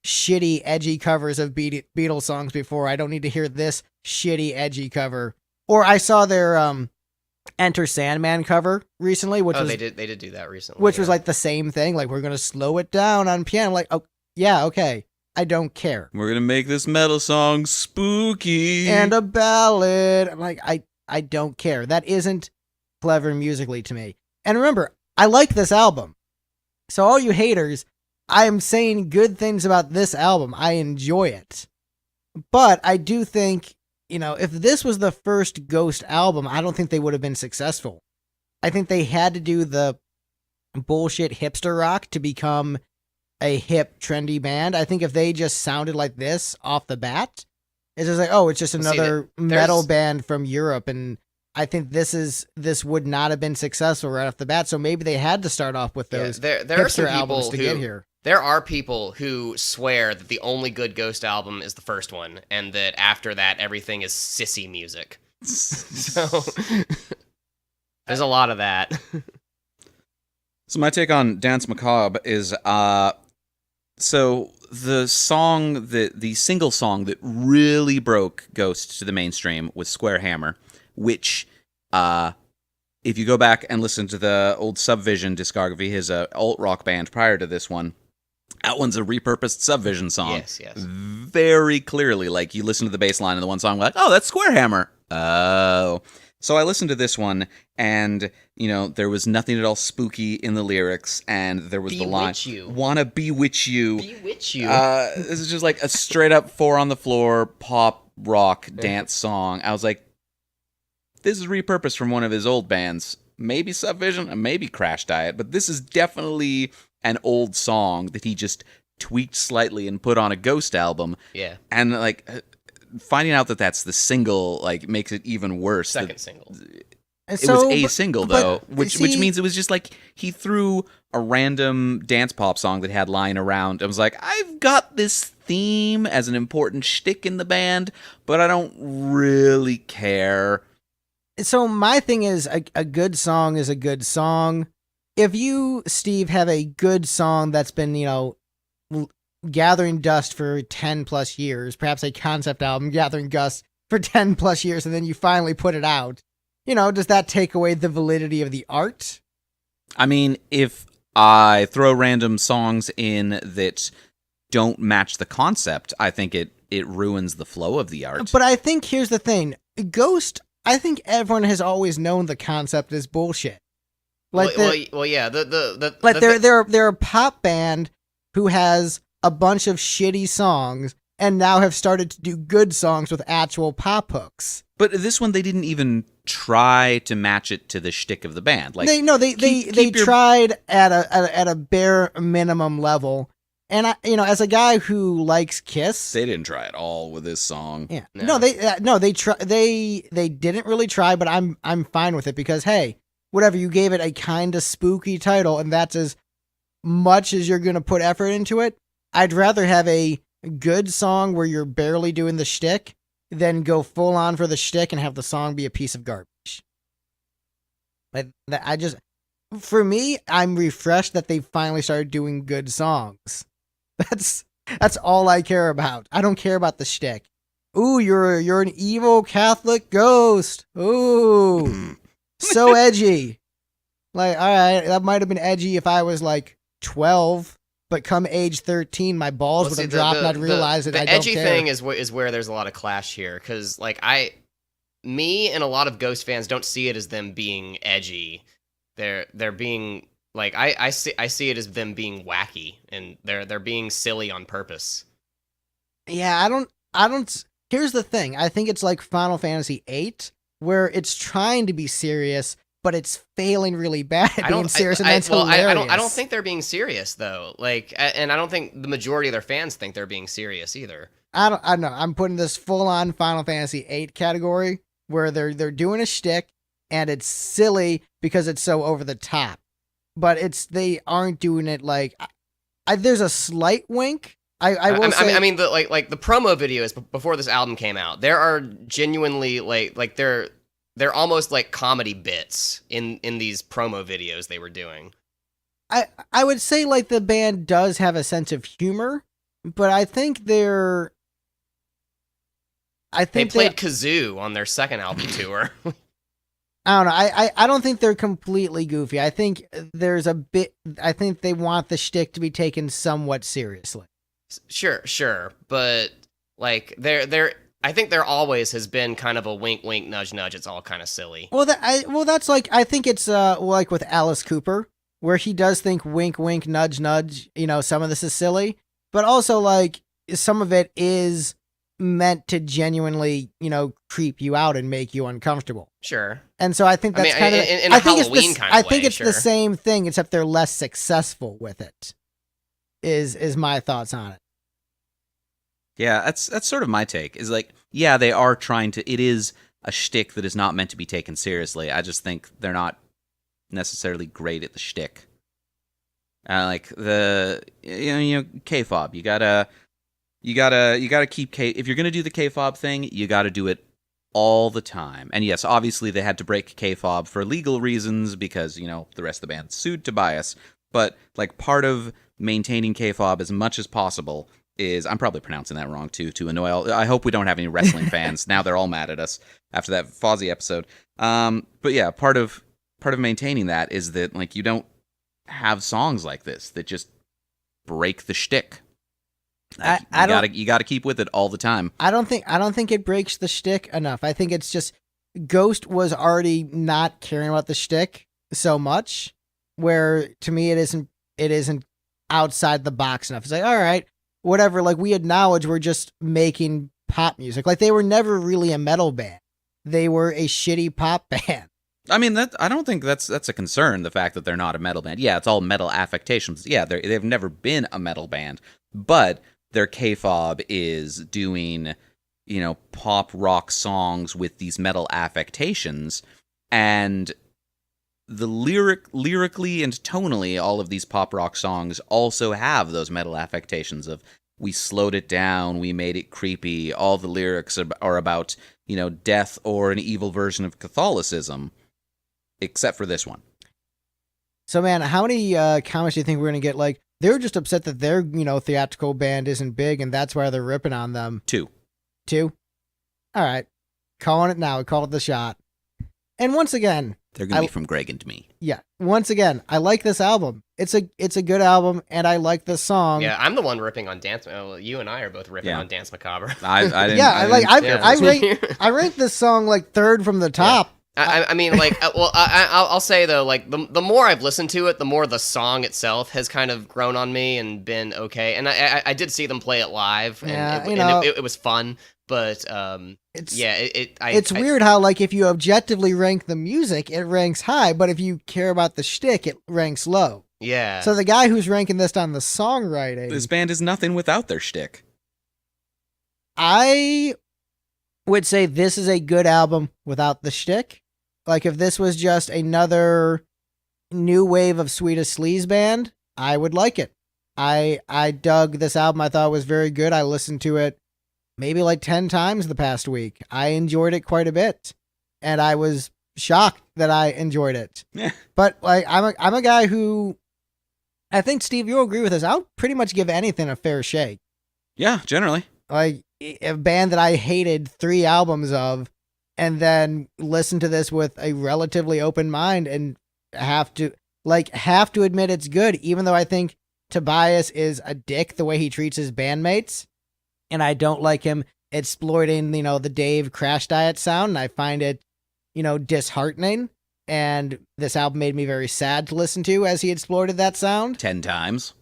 shitty, edgy covers of Beatles songs before. I don't need to hear this shitty, edgy cover. Or I saw their Enter Sandman cover recently, which they did do that recently, which was like the same thing. Like, we're gonna slow it down on piano. I'm like, oh yeah, okay, I don't care. We're gonna make this metal song spooky and a ballad. I'm like, I don't care. That isn't clever musically to me. And remember, I like this album. So all you haters, I am saying good things about this album. I enjoy it. But I do think, if this was the first Ghost album, I don't think they would have been successful. I think they had to do the bullshit hipster rock to become a hip, trendy band. I think if they just sounded like this off the bat, it's just like, oh, it's just another metal band from Europe, and I think this would not have been successful right off the bat. So maybe they had to start off with those there hipster are some albums people to get here. There are people who swear that the only good Ghost album is the first one, and that after that everything is sissy music. So there's a lot of that. So my take on Danse Macabre is, so the single song that really broke Ghost to the mainstream was Square Hammer, which, if you go back and listen to the old Subvision discography, his alt-rock band prior to this one, that one's a repurposed Subvision song. Yes. Very clearly, like, you listen to the bass line of the one song, like, oh, that's Square Hammer. Oh. So I listened to this one, and, there was nothing at all spooky in the lyrics, and there was the line, "Wanna bewitch you." Bewitch you. This is just like a straight-up four-on-the-floor pop rock dance song. I was like, this is repurposed from one of his old bands. Maybe Subvision, and maybe Crash Diet, but this is definitely an old song that he just tweaked slightly and put on a Ghost album. Yeah. And, finding out that that's the single, makes it even worse. Second single. It was a single, though, which means it was just like he threw a random dance pop song that had lying around and was like, I've got this theme as an important shtick in the band, but I don't really care. So my thing is, a good song is a good song. If you, Steve, have a good song that's been, gathering dust for 10 plus years, perhaps a concept album gathering dust for 10 plus years, and then you finally put it out, does that take away the validity of the art? I mean, if I throw random songs in that don't match the concept, I think it ruins the flow of the art. But I think here's the thing. Ghost, I think everyone has always known the concept is bullshit. Yeah. They're a pop band who has a bunch of shitty songs and now have started to do good songs with actual pop hooks. But this one, they didn't even try to match it to the shtick of the band. They tried at a bare minimum level. And as a guy who likes Kiss, they didn't try at all with this song. Yeah, they didn't really try. But I'm fine with it because, hey, whatever, you gave it a kind of spooky title, and that's as much as you're gonna put effort into it. I'd rather have a good song where you're barely doing the shtick than go full on for the shtick and have the song be a piece of garbage. For me, I'm refreshed that they finally started doing good songs. That's all I care about. I don't care about the shtick. Ooh, you're an evil Catholic ghost. Ooh, so edgy. All right, that might have been edgy if I was 12. But come age 13, my balls would have dropped, and I'd realize that I don't care. The edgy thing is where there's a lot of clash here, because me and a lot of Ghost fans don't see it as them being edgy. They're being I see it as them being wacky, and they're being silly on purpose. Yeah, I don't. Here's the thing. I think it's like Final Fantasy VIII, where it's trying to be serious, but it's failing really bad at being serious, and that's hilarious. I don't think they're being serious, though. And I don't think the majority of their fans think they're being serious either. I don't know. I'm putting this full-on Final Fantasy VIII category, where they're doing a shtick, and it's silly because it's so over the top. But they aren't doing it there's a slight wink. I will say. I mean, the promo videos before this album came out, there are genuinely they're almost like comedy bits in these promo videos they were doing. I would say the band does have a sense of humor, but I think they played kazoo on their second album tour. I don't know. I don't think they're completely goofy. I think there's a bit. I think they want the shtick to be taken somewhat seriously. Sure, but I think there always has been kind of a wink, wink, nudge, nudge. It's all kind of silly. Well, that's I think it's with Alice Cooper, where he does think wink, wink, nudge, nudge. Some of this is silly, but also some of it is meant to genuinely, creep you out and make you uncomfortable. Sure. And so I think that's kind of in a Halloween kind of way. I think it's sure. the same thing, except they're less successful with it. Is my thoughts on it. Yeah, that's sort of my take. Is like, yeah, they are trying to. It is a shtick that is not meant to be taken seriously. I just think they're not necessarily great at the shtick. Like the K-fob, you gotta keep if you're gonna do the K-fob thing, you gotta do it all the time. And yes, obviously they had to break K-fob for legal reasons because the rest of the band sued Tobias. But like part of maintaining K-fob as much as possible is, I'm probably pronouncing that wrong too, to annoy all. I hope we don't have any wrestling fans. Now they're all mad at us after that Fozzy episode. But yeah, part of maintaining that is that like you don't have songs like this that just break the shtick. Like, you gotta keep with it all the time. I don't think it breaks the shtick enough. I think it's just Ghost was already not caring about the shtick so much, where to me it isn't outside the box enough. It's like, all right, whatever. Like we acknowledge we're just making pop music. Like they were never really a metal band. They were a shitty pop band. I mean, I don't think that's a concern, the fact that they're not a metal band. Yeah, it's all metal affectations. Yeah, they've never been a metal band, but their K-fob is doing, pop rock songs with these metal affectations, and the lyrically and tonally, all of these pop rock songs also have those metal affectations of, we slowed it down, we made it creepy, all the lyrics are about, death or an evil version of Catholicism. Except for this one. So, man, how many comments do you think we're going to get? Like, they're just upset that their, theatrical band isn't big, and that's why they're ripping on them. 2. All right. Calling it now. Call it the shot. And once again... They're going to be from Greg and me. Yeah. Once again, I like this album. It's a good album, and I like this song. Yeah, I'm the one ripping on Danse. Well, you and I are both ripping on Danse Macabre. I didn't. Yeah, I rate this song like third from the top. Yeah. I mean, like, I'll say though, like the more I've listened to it, the more the song itself has kind of grown on me and been okay. And I did see them play it live, and it was fun. But it's weird how like if you objectively rank the music, it ranks high, but if you care about the shtick, it ranks low. Yeah. So the guy who's ranking this on the songwriting, this band is nothing without their shtick. I would say this is a good album without the shtick. Like if this was just another new wave of Swedish sleaze band, I would like it. I dug this album. I thought it was very good. I listened to it maybe like 10 times the past week. I enjoyed it quite a bit, and I was shocked that I enjoyed it. Yeah. But like I'm a guy who, I think Steve, you'll agree with this. I'll pretty much give anything a fair shake. Yeah, generally. Like a band that I hated 3 albums of, and then listen to this with a relatively open mind and have to admit it's good, even though I think Tobias is a dick the way he treats his bandmates, and I don't like him exploiting, the Dave Crash Diet sound, and I find it, disheartening, and this album made me very sad to listen to as he exploited that sound. 10 times.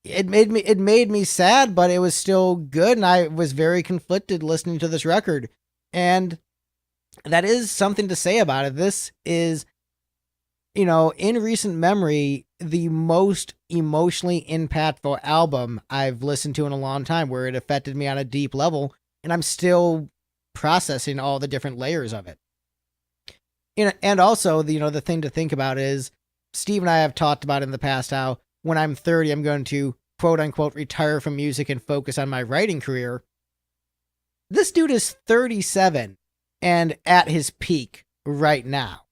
It made me sad, but it was still good, and I was very conflicted listening to this record, and that is something to say about it. This is, in recent memory, the most emotionally impactful album I've listened to in a long time, where it affected me on a deep level, and I'm still processing all the different layers of it. And also, the thing to think about is, Steve and I have talked about in the past how when I'm 30, I'm going to quote unquote retire from music and focus on my writing career. This dude is 37 and at his peak right now.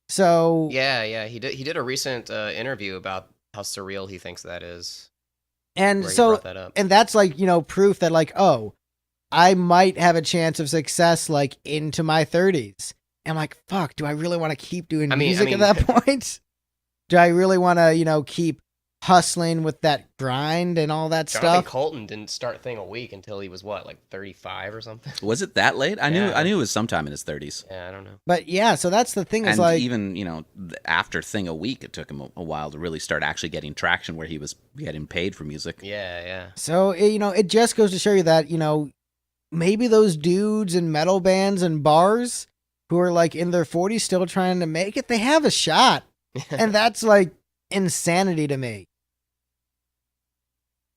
So yeah, he did a recent interview about how surreal he thinks that is. And so that up. And that's like, proof that like, oh, I might have a chance of success like into my 30s. And I'm like, fuck, do I really want to keep doing music at that point? Do I really want to, keep hustling with that grind and all that Jonathan stuff? Colton didn't start Thing a Week until he was like 35 or something. Was it that late? I knew it was sometime in his 30s. Yeah, I don't know. But yeah, so that's the thing is and like, even after Thing a Week, it took him a while to really start actually getting traction where he was getting paid for music. Yeah. So it just goes to show you that maybe those dudes in metal bands and bars who are like in their 40s still trying to make it, they have a shot. And that's like insanity to me.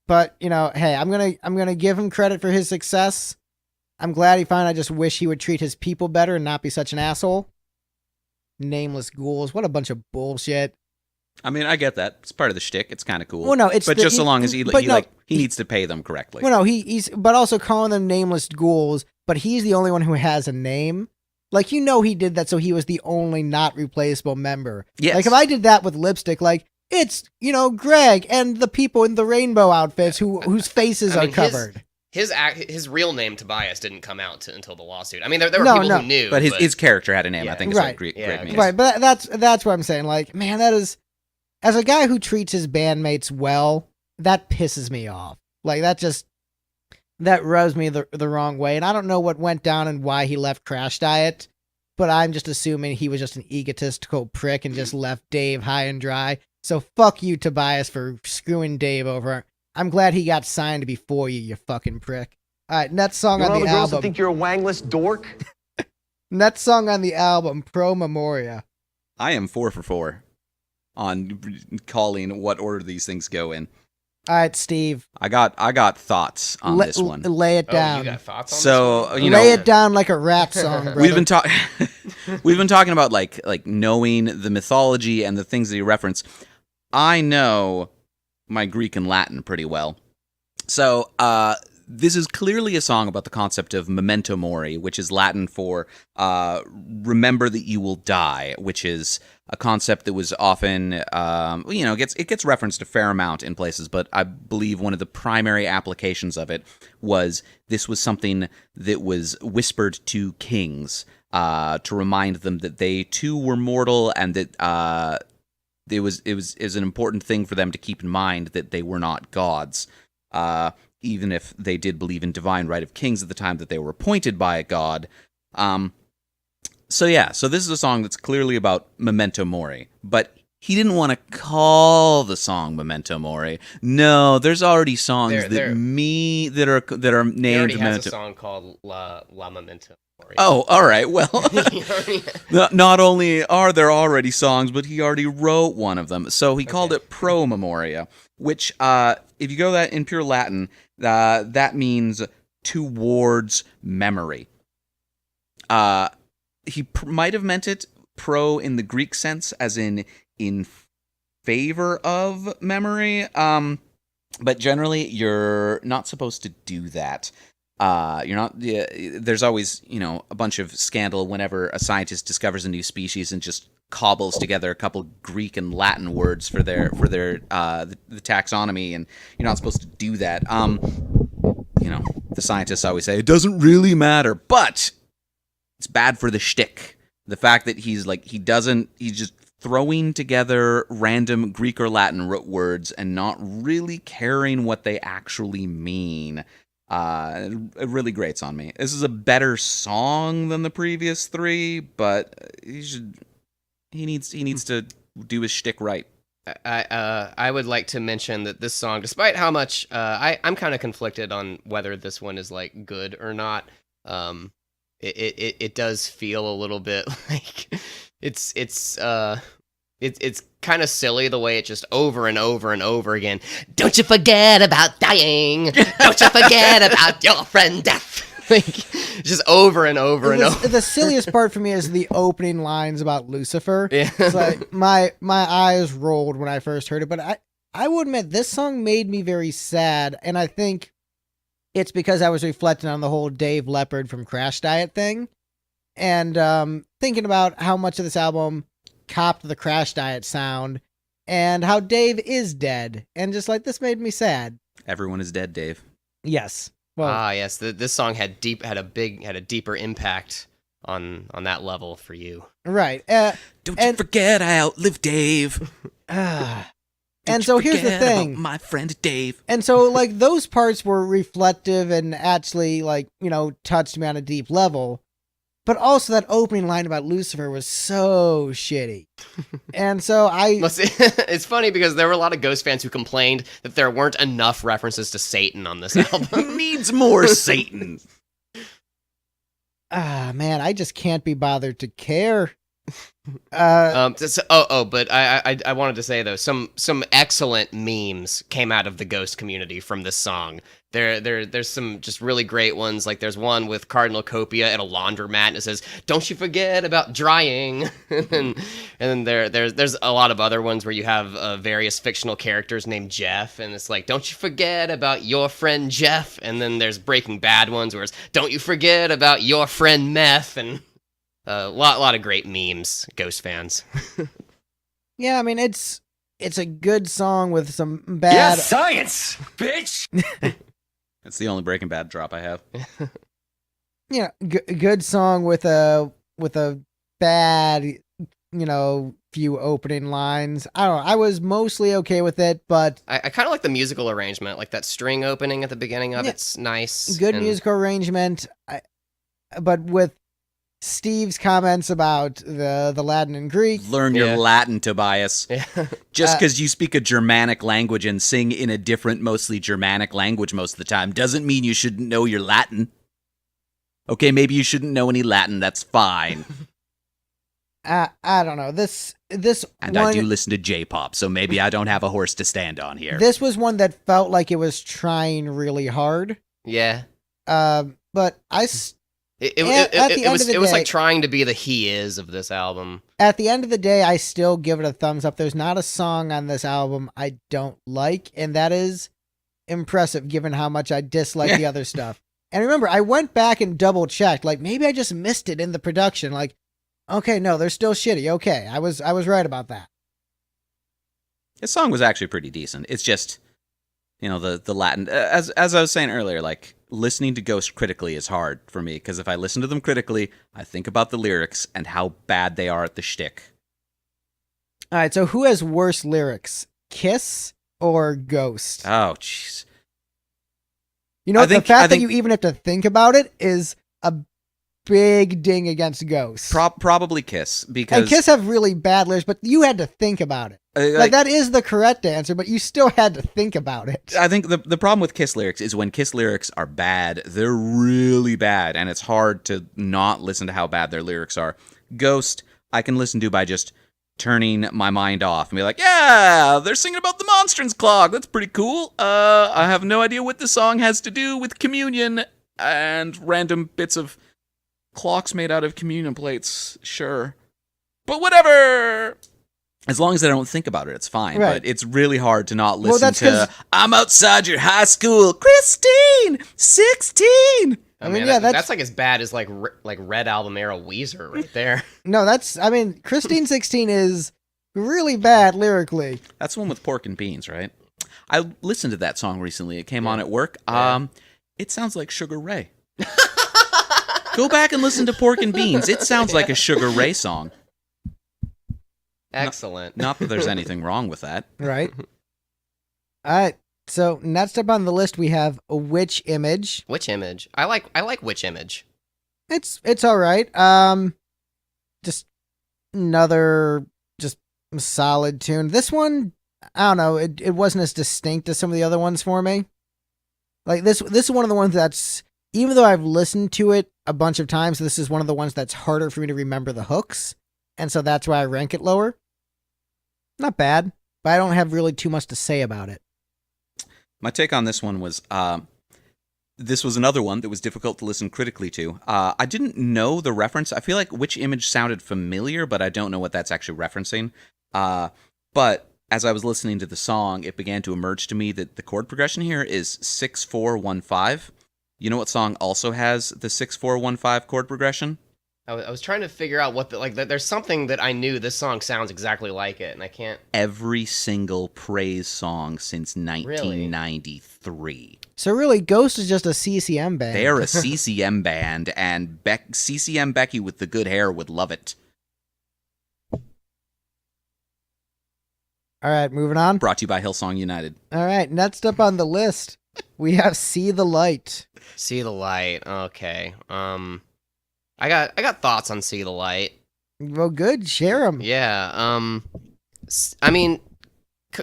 But, you know, hey, I'm going to give him credit for his success. I'm glad he found. I just wish he would treat his people better and not be such an asshole. Nameless ghouls. What a bunch of bullshit. I mean, I get that. It's part of the shtick. It's kind of cool. Well, no, it's but just so long as he needs to pay them correctly. Well, no, he's but also calling them nameless ghouls, but he's the only one who has a name. Like, you know, he did that so he was the only not replaceable member. Yes. Like, if I did that with lipstick, like, it's, you know, Greg and the people in the rainbow outfits whose faces are covered. His real name, Tobias, didn't come out until the lawsuit. I mean, there were people who knew. But his character had a name. Yeah. I think is Right. what Greg Yeah. means. Right, but that's what I'm saying. Like, man, that is, as a guy who treats his bandmates well, that pisses me off. Like, that rubs me the wrong way. And I don't know what went down and why he left Crash Diet, but I'm just assuming he was just an egotistical prick and just left Dave high and dry. So fuck you, Tobias, for screwing Dave over. I'm glad he got signed before you fucking prick. All right, next song on the girls that album. think you're a wangless dork? Next song on the album, Pro Memoria. I am 4 for 4 on calling what order these things go in. All right, Steve. I got thoughts on this one. Lay it down. You got thoughts on So, this one? you Lay know, it down like a rap song, brother. we've been talking about like knowing the mythology and the things that you reference. I know my Greek and Latin pretty well. So, this is clearly a song about the concept of memento mori, which is Latin for remember that you will die, which is a concept that was often, it gets referenced a fair amount in places, but I believe one of the primary applications of it was this was something that was whispered to kings to remind them that they too were mortal and that it was an important thing for them to keep in mind that they were not gods. Even if they did believe in divine right of kings at the time that they were appointed by a god. So this is a song that's clearly about memento mori, but he didn't want to call the song Memento Mori. No, there's already songs that are named He already has Memento. a song called La Memento Mori. Oh, all right. Well, He already- not only are there already songs, but he already wrote one of them. So he called it Pro Memoria, which, if you go that in pure Latin, that means towards memory. He might have meant it pro in the Greek sense, as in favor of memory. But generally, you're not supposed to do that. You're not. There's always, a bunch of scandal whenever a scientist discovers a new species and just cobbles together a couple Greek and Latin words for their the taxonomy, and you're not supposed to do that. The scientists always say it doesn't really matter, but it's bad for the shtick. The fact that he's just throwing together random Greek or Latin words and not really caring what they actually mean. It really grates on me. This is a better song than the previous three, but he needs to do his shtick right. I would like to mention that this song, despite how much I'm kind of conflicted on whether this one is like good or not. It does feel a little bit like it's kind of silly the way it just over and over and over again. Don't you forget about dying. Don't you forget about your friend death. Like, just over and over and over. The silliest part for me is the opening lines about Lucifer. Yeah. It's like my eyes rolled when I first heard it, but I would admit this song made me very sad, and I think it's because I was reflecting on the whole Dave Leppard from Crash Diet thing, and thinking about how much of this album copped the Crash Diet sound, and how Dave is dead, and just like this made me sad. Everyone is dead, Dave. Yes. Well, Yes. This song had a deeper impact on that level for you. right. Don't you forget I outlived Dave. And so here's the thing. About my friend Dave. And so, like, those parts were reflective and actually, touched me on a deep level. But also that opening line about Lucifer was so shitty. And so It's funny because there were a lot of Ghost fans who complained that there weren't enough references to Satan on this album. Needs more Satan. Man, I just can't be bothered to care. But I wanted to say though, some excellent memes came out of the Ghost community from this song. There's some just really great ones. Like there's one with Cardinal Copia at a laundromat, and it says, "Don't you forget about drying." and then there's a lot of other ones where you have various fictional characters named Jeff, and it's like, "Don't you forget about your friend Jeff." And then there's Breaking Bad ones where it's, "Don't you forget about your friend Meth." And a lot of great memes, Ghost fans. Yeah, I mean it's a good song with some bad. Yes, science, bitch. That's the only Breaking Bad drop I have. Yeah, good song with a bad, few opening lines. I don't know. I was mostly okay with it, but I kind of like the musical arrangement, like that string opening at the beginning of it's nice. Good and musical arrangement. But with Steve's comments about the Latin and Greek. Learn your Latin, Tobias. Yeah. Just because you speak a Germanic language and sing in a different, mostly Germanic language most of the time doesn't mean you shouldn't know your Latin. Okay, maybe you shouldn't know any Latin. That's fine. I don't know. This And one, I do listen to J-pop, so maybe I don't have a horse to stand on here. This was one that felt like it was trying really hard. Yeah. But It was like trying to be the He Is of this album. At the end of the day, I still give it a thumbs up. There's not a song on this album I don't like, and that is impressive given how much I dislike the other stuff. And remember, I went back and double checked. Like, maybe I just missed it in the production. Like, okay, no, they're still shitty. Okay, I was right about that. This song was actually pretty decent. It's just, the Latin. As I was saying earlier, like, listening to Ghost critically is hard for me, because if I listen to them critically, I think about the lyrics and how bad they are at the shtick. All right, so who has worse lyrics, Kiss or Ghost? Oh, jeez. The fact that you even have to think about it is a big ding against Ghost. Probably Kiss, because... And Kiss have really bad lyrics, but you had to think about it. Like, that is the correct answer, but you still had to think about it. I think the problem with Kiss lyrics is when Kiss lyrics are bad, they're really bad, and it's hard to not listen to how bad their lyrics are. Ghost, I can listen to by just turning my mind off and be like, yeah, they're singing about the monstrance clog. That's pretty cool. I have no idea what this song has to do with communion and random bits of clocks made out of communion plates. Sure. But whatever. As long as I don't think about it, it's fine. Right. But it's really hard to not listen that's to I'm outside your high school, Christine, 16. I mean, that's like as bad as like Red Album era Weezer right there. No, Christine 16 is really bad lyrically. That's the one with pork and beans, right? I listened to that song recently. It came on at work. It sounds like Sugar Ray. Go back and listen to Pork and Beans. It sounds like a Sugar Ray song. Excellent. Not that there's anything wrong with that. Right. All right. So next up on the list we have a Witch Image. Witch Image. I like Witch Image. It's all right. Just another solid tune. This one, I don't know. It wasn't as distinct as some of the other ones for me. Like this is one of the ones that's, even though I've listened to it a bunch of times, this is one of the ones that's harder for me to remember the hooks, and so that's why I rank it lower. Not bad, but I don't have really too much to say about it. My take on this one was, this was another one that was difficult to listen critically to. I didn't know the reference. I feel like Witch Image sounded familiar, but I don't know what that's actually referencing. But as I was listening to the song, it began to emerge to me that the chord progression here is 6-4-1-5. You know what song also has the 6-4-1-5 chord progression? I was trying to figure out what there's something that I knew this song sounds exactly like it, and I can't. Every single Praise song since 1993. Really? So really, Ghost is just a CCM band. They are a CCM band, and CCM Becky with the good hair would love it. All right, moving on. Brought to you by Hillsong United. All right, next up on the list, we have See the Light. See the Light. Okay. I got thoughts on See the Light. Well, good. Share them. Yeah. I mean,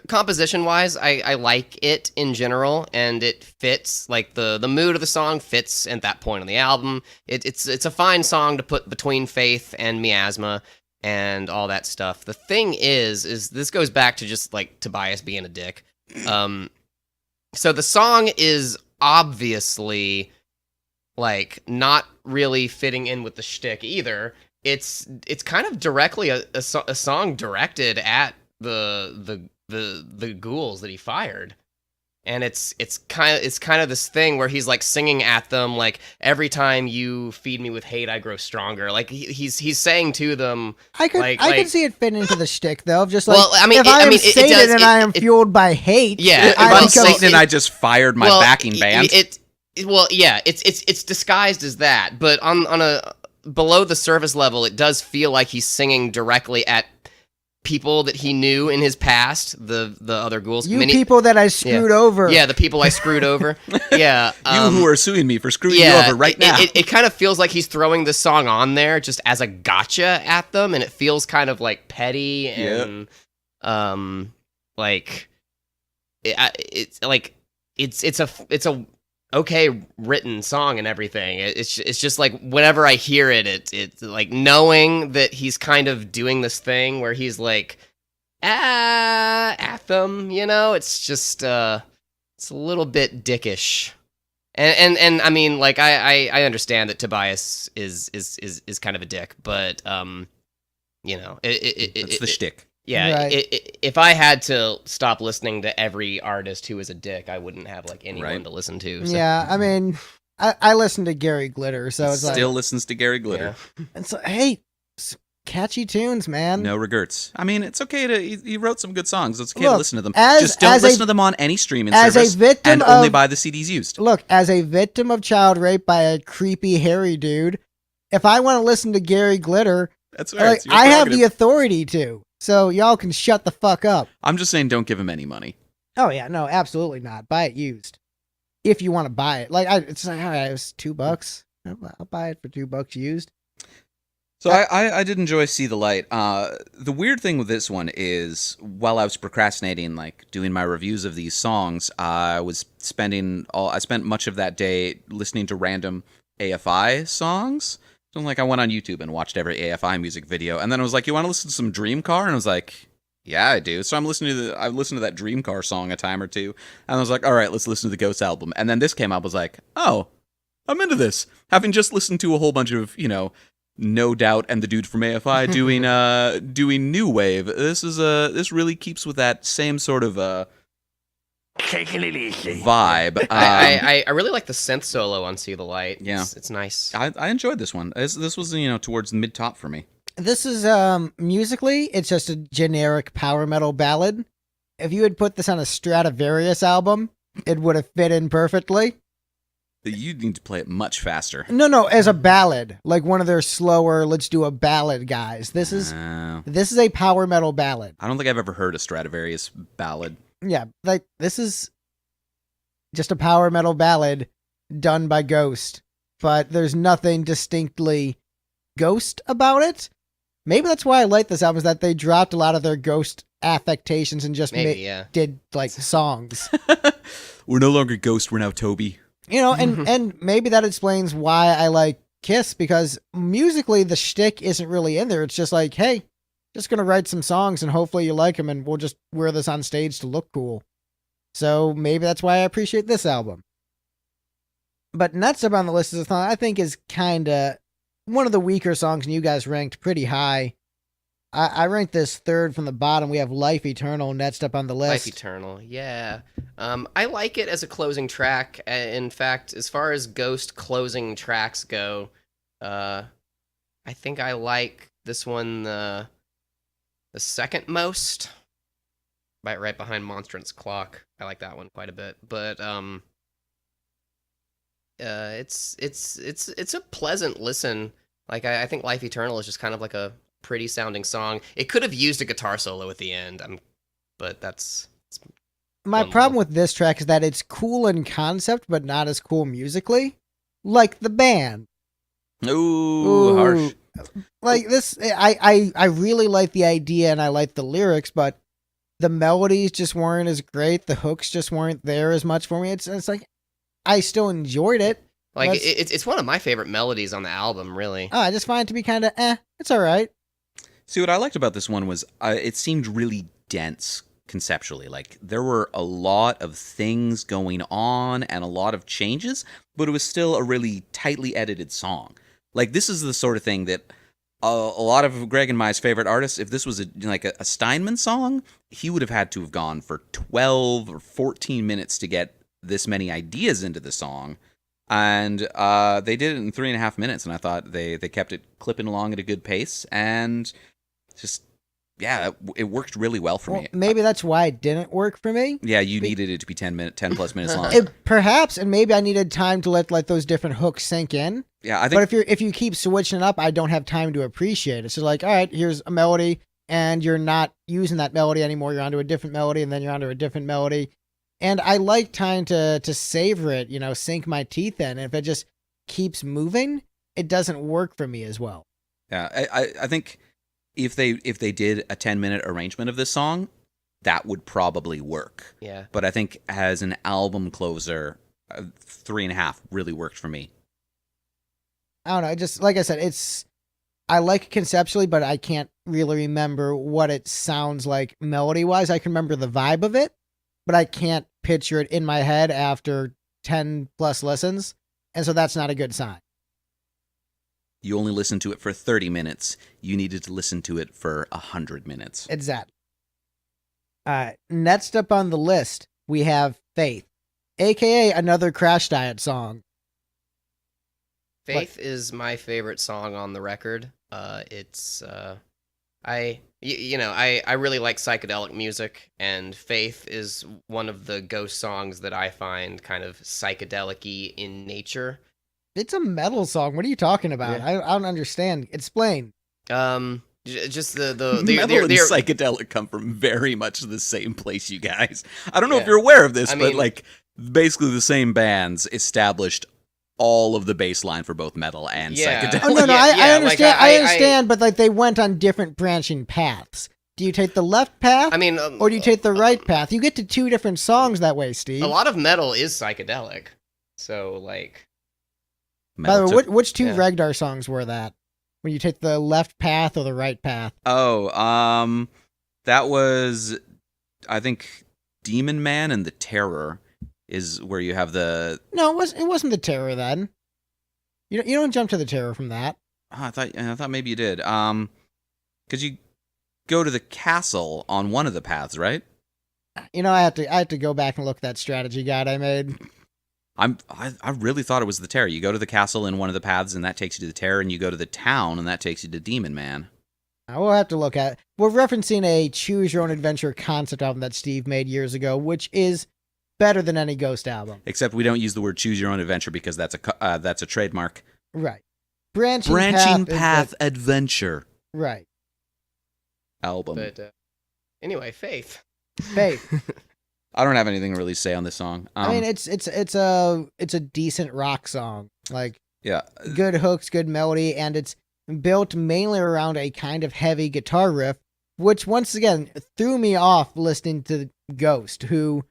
composition wise, I like it in general, and it fits, like the mood of the song fits at that point on the album. It's a fine song to put between Faith and Miasma and all that stuff. The thing is this goes back to just like Tobias being a dick. So the song is obviously like not really fitting in with the shtick either. It's kind of directly a song directed at the ghouls that he fired, and it's kind of this thing where he's like singing at them, like, every time you feed me with hate I grow stronger. Like he's saying to them, I could see it fit into the shtick though, of just like, well, I mean, if I am Satan and I am fueled by hate, yeah, If I'm Satan and I just fired my backing band. It's disguised as that, but on a below the surface level, it does feel like he's singing directly at people that he knew in his past, the other ghouls. People that I screwed over. Yeah, the people I screwed over. Yeah. You who are suing me for screwing you over right now. It kind of feels like he's throwing this song on there just as a gotcha at them, and it feels kind of like petty and like it's a okay written song and everything. It's just like whenever I hear it, it's like knowing that he's kind of doing this thing where he's like at them, you know. It's just it's a little bit dickish, and I mean, like I understand that Tobias is kind of a dick, but you know, it's the shtick. Yeah, right. If I had to stop listening to every artist who is a dick, I wouldn't have like anyone to listen to. So. Yeah, I mean, I listen to Gary Glitter, so it's still like, listens to Gary Glitter. Yeah. and so hey, catchy tunes, man. No regrets. I mean, it's okay to. He wrote some good songs. It's okay Look, to listen to them. as- Just don't as a- listen to them on any streaming as a service, victim and only of- buy the CDs used. Look, as a victim of child rape by a creepy hairy dude, if I want to listen to Gary Glitter, That's all right. like, It's your I have the prerogative. authority to. So y'all can shut the fuck up. I'm just saying, don't give him any money. Oh yeah, no, absolutely not. Buy it used, if you want to buy it. Like it's like, all right, it was $2. I'll buy it for $2 used. So I did enjoy See the Light. The weird thing with this one is, while I was procrastinating, like doing my reviews of these songs, I spent much of that day listening to random AFI songs. So like I went on YouTube and watched every AFI music video, and then I was like, "You want to listen to some Dream Car?" And I was like, "Yeah, I do." So I listened to that Dream Car song a time or two, and I was like, "All right, let's listen to the Ghost album." And then this came up, I was like, "Oh, I'm into this." Having just listened to a whole bunch of, No Doubt and the dude from AFI doing new wave. This really keeps with that same sort of Taking it easy. vibe. I really like the synth solo on See the Light. Yeah. It's nice. I enjoyed this one. This was towards the mid top for me. This is musically, it's just a generic power metal ballad. If you had put this on a Stradivarius album, it would have fit in perfectly. You need to play it much faster. No, as a ballad, like one of their slower, let's do a ballad guys. This is a power metal ballad. I don't think I've ever heard a Stradivarius ballad. Yeah, like this is just a power metal ballad done by Ghost, but there's nothing distinctly Ghost about it. Maybe that's why I like this album, is that they dropped a lot of their Ghost affectations and just did like songs. We're no longer Ghost, we're now Toby. And maybe that explains why I like Kiss, because musically the shtick isn't really in there. It's just like, hey, just gonna write some songs and hopefully you like them, and we'll just wear this on stage to look cool. So maybe that's why I appreciate this album. But Next Up on the list is I think is kind of one of the weaker songs, and you guys ranked pretty high. I ranked this third from the bottom. We have Life Eternal next up on the list. Life Eternal, yeah. I like it as a closing track. In fact, as far as Ghost closing tracks go, I think I like this one the second most, right behind Monstrance Clock. I like that one quite a bit, but it's a pleasant listen. Like I think Life Eternal is just kind of like a pretty sounding song. It could have used a guitar solo at the end, but that's my problem with this track is that it's cool in concept, but not as cool musically, like the band. Ooh, harsh. Like this, I really like the idea and I like the lyrics, but the melodies just weren't as great. The hooks just weren't there as much for me. It's like I still enjoyed it. Like Let's- it's one of my favorite melodies on the album, really. I just find it to be kind of it's all right. See, what I liked about this one was it seemed really dense conceptually. Like, there were a lot of things going on and a lot of changes, but it was still a really tightly edited song. Like, this is the sort of thing that a lot of Greg and my favorite artists, if this was a Steinman song, he would have had to have gone for 12 or 14 minutes to get this many ideas into the song. And they did it in 3.5 minutes, and I thought they kept it clipping along at a good pace, and just, yeah, it worked really well for me. Maybe that's why it didn't work for me. Yeah, you needed it to be 10 plus minutes long. Perhaps, and maybe I needed time to let those different hooks sink in. Yeah, I think. But if you keep switching it up, I don't have time to appreciate it. So like, all right, here's a melody, and you're not using that melody anymore. You're onto a different melody, and then you're onto a different melody. And I like time to savor it, sink my teeth in. And if it just keeps moving, it doesn't work for me as well. Yeah, I think if they did a 10-minute arrangement of this song, that would probably work. Yeah. But I think as an album closer, 3.5 really worked for me. I don't know. Just like I said, I like it conceptually, but I can't really remember what it sounds like melody wise. I can remember the vibe of it, but I can't picture it in my head after 10 plus listens. And so that's not a good sign. You only listened to it for 30 minutes. You needed to listen to it for 100 minutes. Exactly. Next up on the list, we have Faith, aka another Crash Diet song. Faith is my favorite song on the record. It's I really like psychedelic music, and Faith is one of the Ghost songs that I find kind of psychedelic-y in nature. It's a metal song. What are you talking about? Yeah. I don't understand. Explain. Just the Metal and the- psychedelic come from very much the same place, you guys. I don't know if Yeah. you're aware of this, I but mean- like basically the same bands established all of the bass line for both metal and Yeah. psychedelic. Oh no, Yeah, I like, understand. I- I understand, but like they went on different branching paths. Do you take the left path, I mean, or do you take the right path? You get to two different songs that way, Steve. a lot of metal is psychedelic. So like, By the way, Metal took- which two yeah. Regdar songs were that? When you take the left path or the right path? that was, I think, Demon Man and the Terror is where you have the. No, it wasn't the Terror then. You don't jump to the Terror from that. Oh, I thought maybe you did. Because you go to the castle on one of the paths, right? I have to go back and look at that strategy guide I made. I really thought it was the Terror. You go to the castle in one of the paths, and that takes you to the Terror, and you go to the town, and that takes you to Demon Man. We'll have to look at it. We're referencing a Choose Your Own Adventure concept album that Steve made years ago, which is better than any Ghost album. Except we don't use the word "choose your own adventure" because that's a trademark. Right. Branching Path Adventure right. album. but anyway, Faith. Faith. I don't have anything to really say on this song. I mean, it's a decent rock song. Like, yeah, good hooks, good melody, and it's built mainly around a kind of heavy guitar riff, which once again threw me off listening to Ghost, who,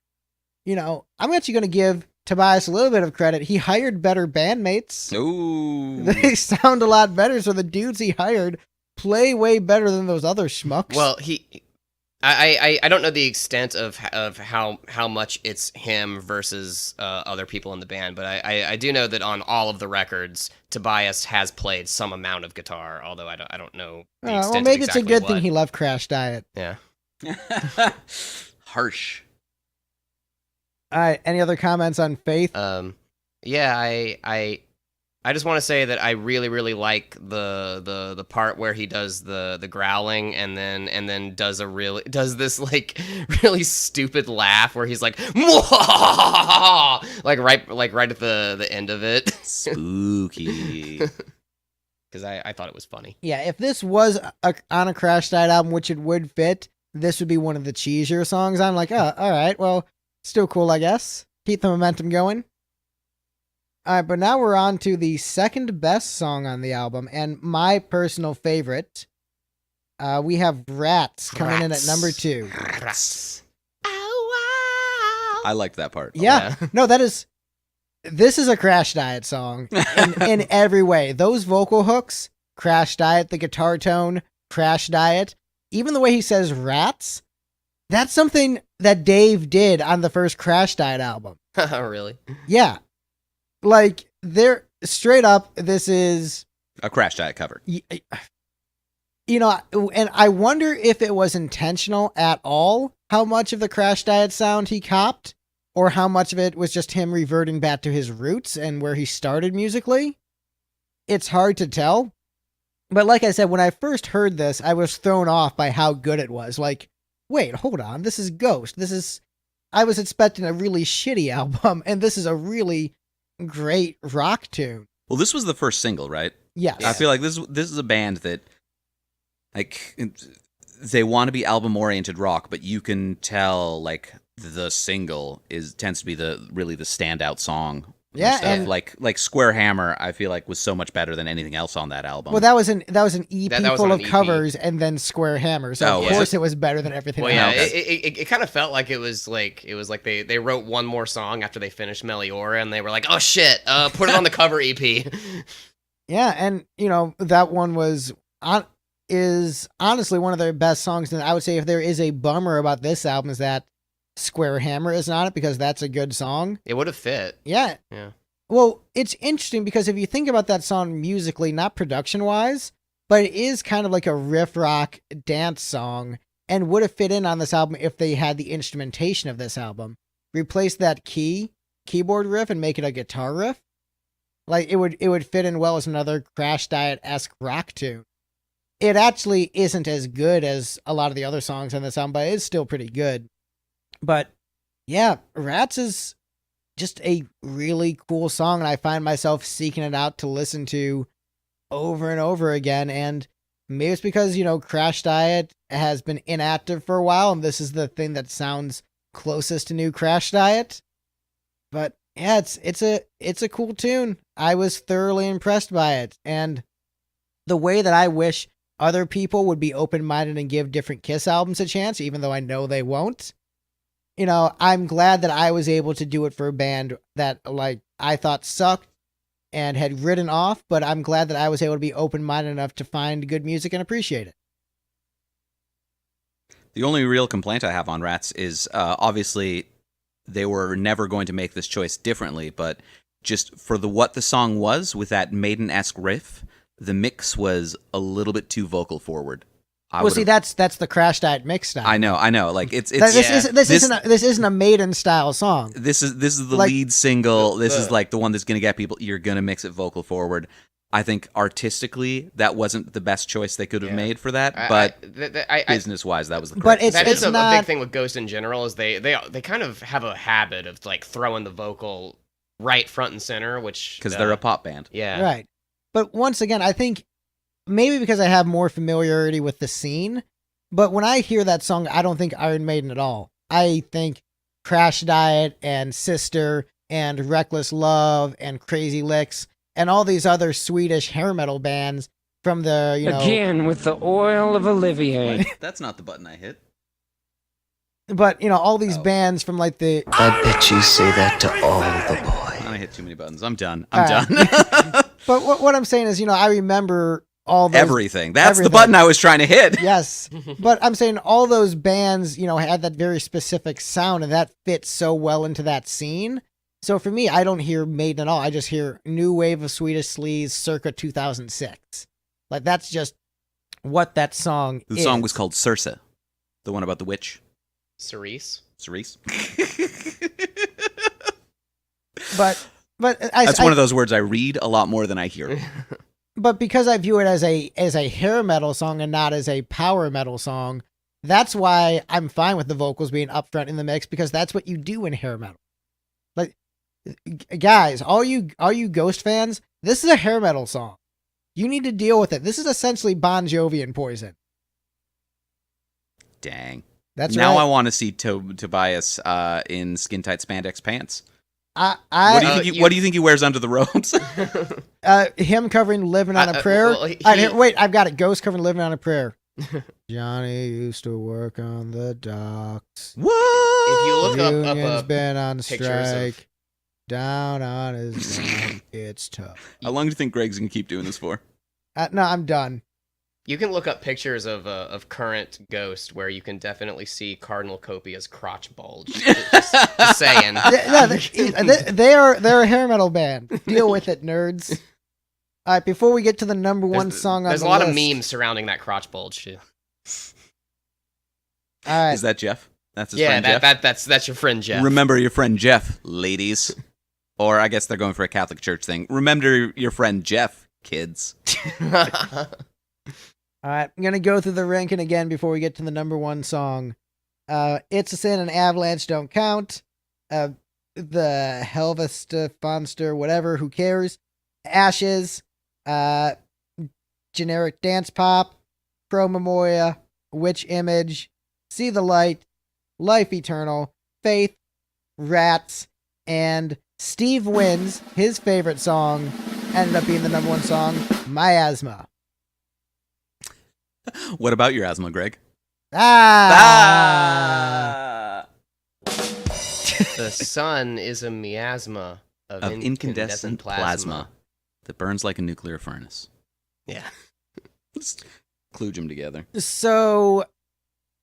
I'm actually going to give Tobias a little bit of credit. He hired better bandmates. Ooh. They sound a lot better, so the dudes he hired play way better than those other schmucks. Well, I don't know the extent of how much it's him versus other people in the band, but I do know that on all of the records, Tobias has played some amount of guitar, although I don't know the extent well, maybe of it's a exactly good what. thing he left Crash Diet. Yeah. Harsh. All right, any other comments on Faith? Yeah, I just want to say that I really, really like the part where he does the growling and then does this like really stupid laugh where he's like like right at the end of it. Spooky. Because I thought it was funny. Yeah, if this was on a Crash Diet album, which it would fit, this would be one of the cheesier songs. I'm like, oh, all right, well, still cool, I guess. Keep the momentum going. All right, but now we're on to the second best song on the album, and my personal favorite, We have Rats coming in at number 2. Rats. I liked that part. Yeah. No, this is a Crash Diet song in every way. Those vocal hooks, Crash Diet, the guitar tone, Crash Diet, even the way he says rats, that's something that Dave did on the first Crash Diet album. Really? Yeah. Like, they're straight up, this is... A Crash Diet cover. You know, and I wonder if it was intentional at all, how much of the Crash Diet sound he copped, or how much of it was just him reverting back to his roots and where he started musically. It's hard to tell. But like I said, when I first heard this, I was thrown off by how good it was. Like, wait, hold on, this is Ghost. I was expecting a really shitty album, and this is a really great rock tune. Well, this was the first single, right? Yes. I feel like this is a band that, like, they want to be album-oriented rock, but you can tell, like, the single tends to be the standout song. Yeah, and like Square Hammer, I feel like was so much better than anything else on that album. Well, that was an EP That was full on of an EP. covers and then Square Hammer. So of course it was better than everything Well, yeah, else. it kind of felt like it was like they wrote one more song after they finished Meliora, and they were like, oh shit, put it on the cover EP. Yeah, and you know that one is honestly one of their best songs. And I would say if there is a bummer about this album is that Square Hammer isn't on it, because that's a good song. It would have fit. Yeah. Yeah. Well, it's interesting because if you think about that song musically, not production-wise, but it is kind of like a riff rock dance song and would have fit in on this album if they had the instrumentation of this album. Replace that keyboard riff and make it a guitar riff. Like it would fit in well as another Crash Diet-esque rock tune. It actually isn't as good as a lot of the other songs on this album, but it's still pretty good. But yeah, Rats is just a really cool song, and I find myself seeking it out to listen to over and over again. And maybe it's because, you know, Crash Diet has been inactive for a while, and this is the thing that sounds closest to new Crash Diet. But yeah, it's a cool tune. I was thoroughly impressed by it, and the way that I wish other people would be open-minded and give different Kiss albums a chance, even though I know they won't. You know, I'm glad that I was able to do it for a band that, like, I thought sucked and had written off, but I'm glad that I was able to be open-minded enough to find good music and appreciate it. The only real complaint I have on Rats is obviously they were never going to make this choice differently, but just for what the song was with that Maiden-esque riff, the mix was a little bit too vocal forward. That's the Crash Diet mix style. I know. Like it's this isn't a Maiden style song. This is the Like, lead single. This is like the one that's gonna get people. You're gonna mix it vocal forward. I think artistically that wasn't the best choice they could have made for that, but business wise that was the correct. But it's a not big thing with Ghost in general is they kind of have a habit of like throwing the vocal right front and center, which because they're a pop band. Yeah. right. But once again, I think maybe because I have more familiarity with the scene, but when I hear that song, I don't think Iron Maiden at all. I think Crash Diet and Sister and Reckless Love and Crazy Licks and all these other Swedish hair metal bands from the, you know... Again with the oil of Olivier. That's not the button I hit. But, you know, all these bands from like the... I bet you say that to all the boys. I hit too many buttons. I'm done. But what I'm saying is, you know, I remember all those... Everything. That's everything. the button I was trying to hit. Yes. But I'm saying all those bands, you know, had that very specific sound, and that fits so well into that scene. So for me, I don't hear Maiden at all. I just hear new wave of Swedish sleaze circa 2006. Like, that's just what that song is. The song was called Circe. The one about the witch. Cerise. But That's one of those words I read a lot more than I hear. But because I view it as a hair metal song and not as a power metal song, that's why I'm fine with the vocals being up front in the mix, because that's what you do in hair metal. Like, guys, all you Ghost fans, this is a hair metal song. You need to deal with it. This is essentially Bon Jovi and Poison. Dang. That's now right. I want to see Tobias in skin tight spandex pants. What What do you think he wears under the robes? Him covering "Living on a Prayer." well, Wait, I've got it. Ghost covering "Living on a Prayer." Johnny used to work on the docks. What? If you look Union's up been on pictures strike. of- Down on his luck, it's tough. How long do you think Greg's gonna keep doing this for? No, I'm done. You can look up pictures of current Ghost where you can definitely see Cardinal Copia's crotch bulge. Just saying. They're a hair metal band. Deal with it, nerds. All right, before we get to the number one song on the list. There's a lot of memes surrounding that crotch bulge too. All right. Is that Jeff? That's his friend Jeff? That's your friend Jeff. Remember your friend Jeff, ladies. Or I guess they're going for a Catholic Church thing. Remember your friend Jeff, kids. All right, I'm going to go through the ranking again before we get to the number one song. It's a Sin and Avalanche don't count. The Helvesta Fonster, whatever, who cares? Ashes. Generic Dance Pop. Pro Memoria. Witch Image. See the Light. Life Eternal. Faith. Rats. And Steve Wins, his favorite song, ended up being the number one song, Miasma. What about your asthma, Greg? The sun is a miasma of incandescent plasma that burns like a nuclear furnace. Yeah. Let's kludge them together. So,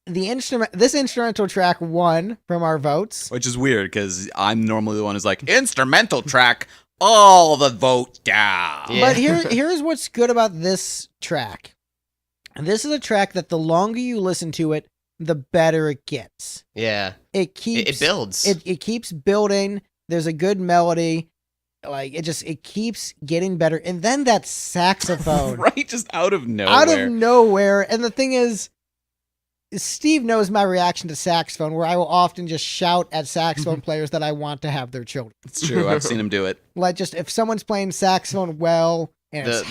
this instrumental track won from our votes. Which is weird, because I'm normally the one who's like, instrumental track, all the vote down. Yeah. But here's what's good about this track. This is a track that the longer you listen to it, the better it gets. Yeah. It keeps It builds. It keeps building. There's a good melody. Like it keeps getting better. And then that saxophone. Right? Just out of nowhere. Out of nowhere. And the thing is, Steve knows my reaction to saxophone, where I will often just shout at saxophone players that I want to have their children. It's true. I've seen him do it. Like, just if someone's playing saxophone well, and it's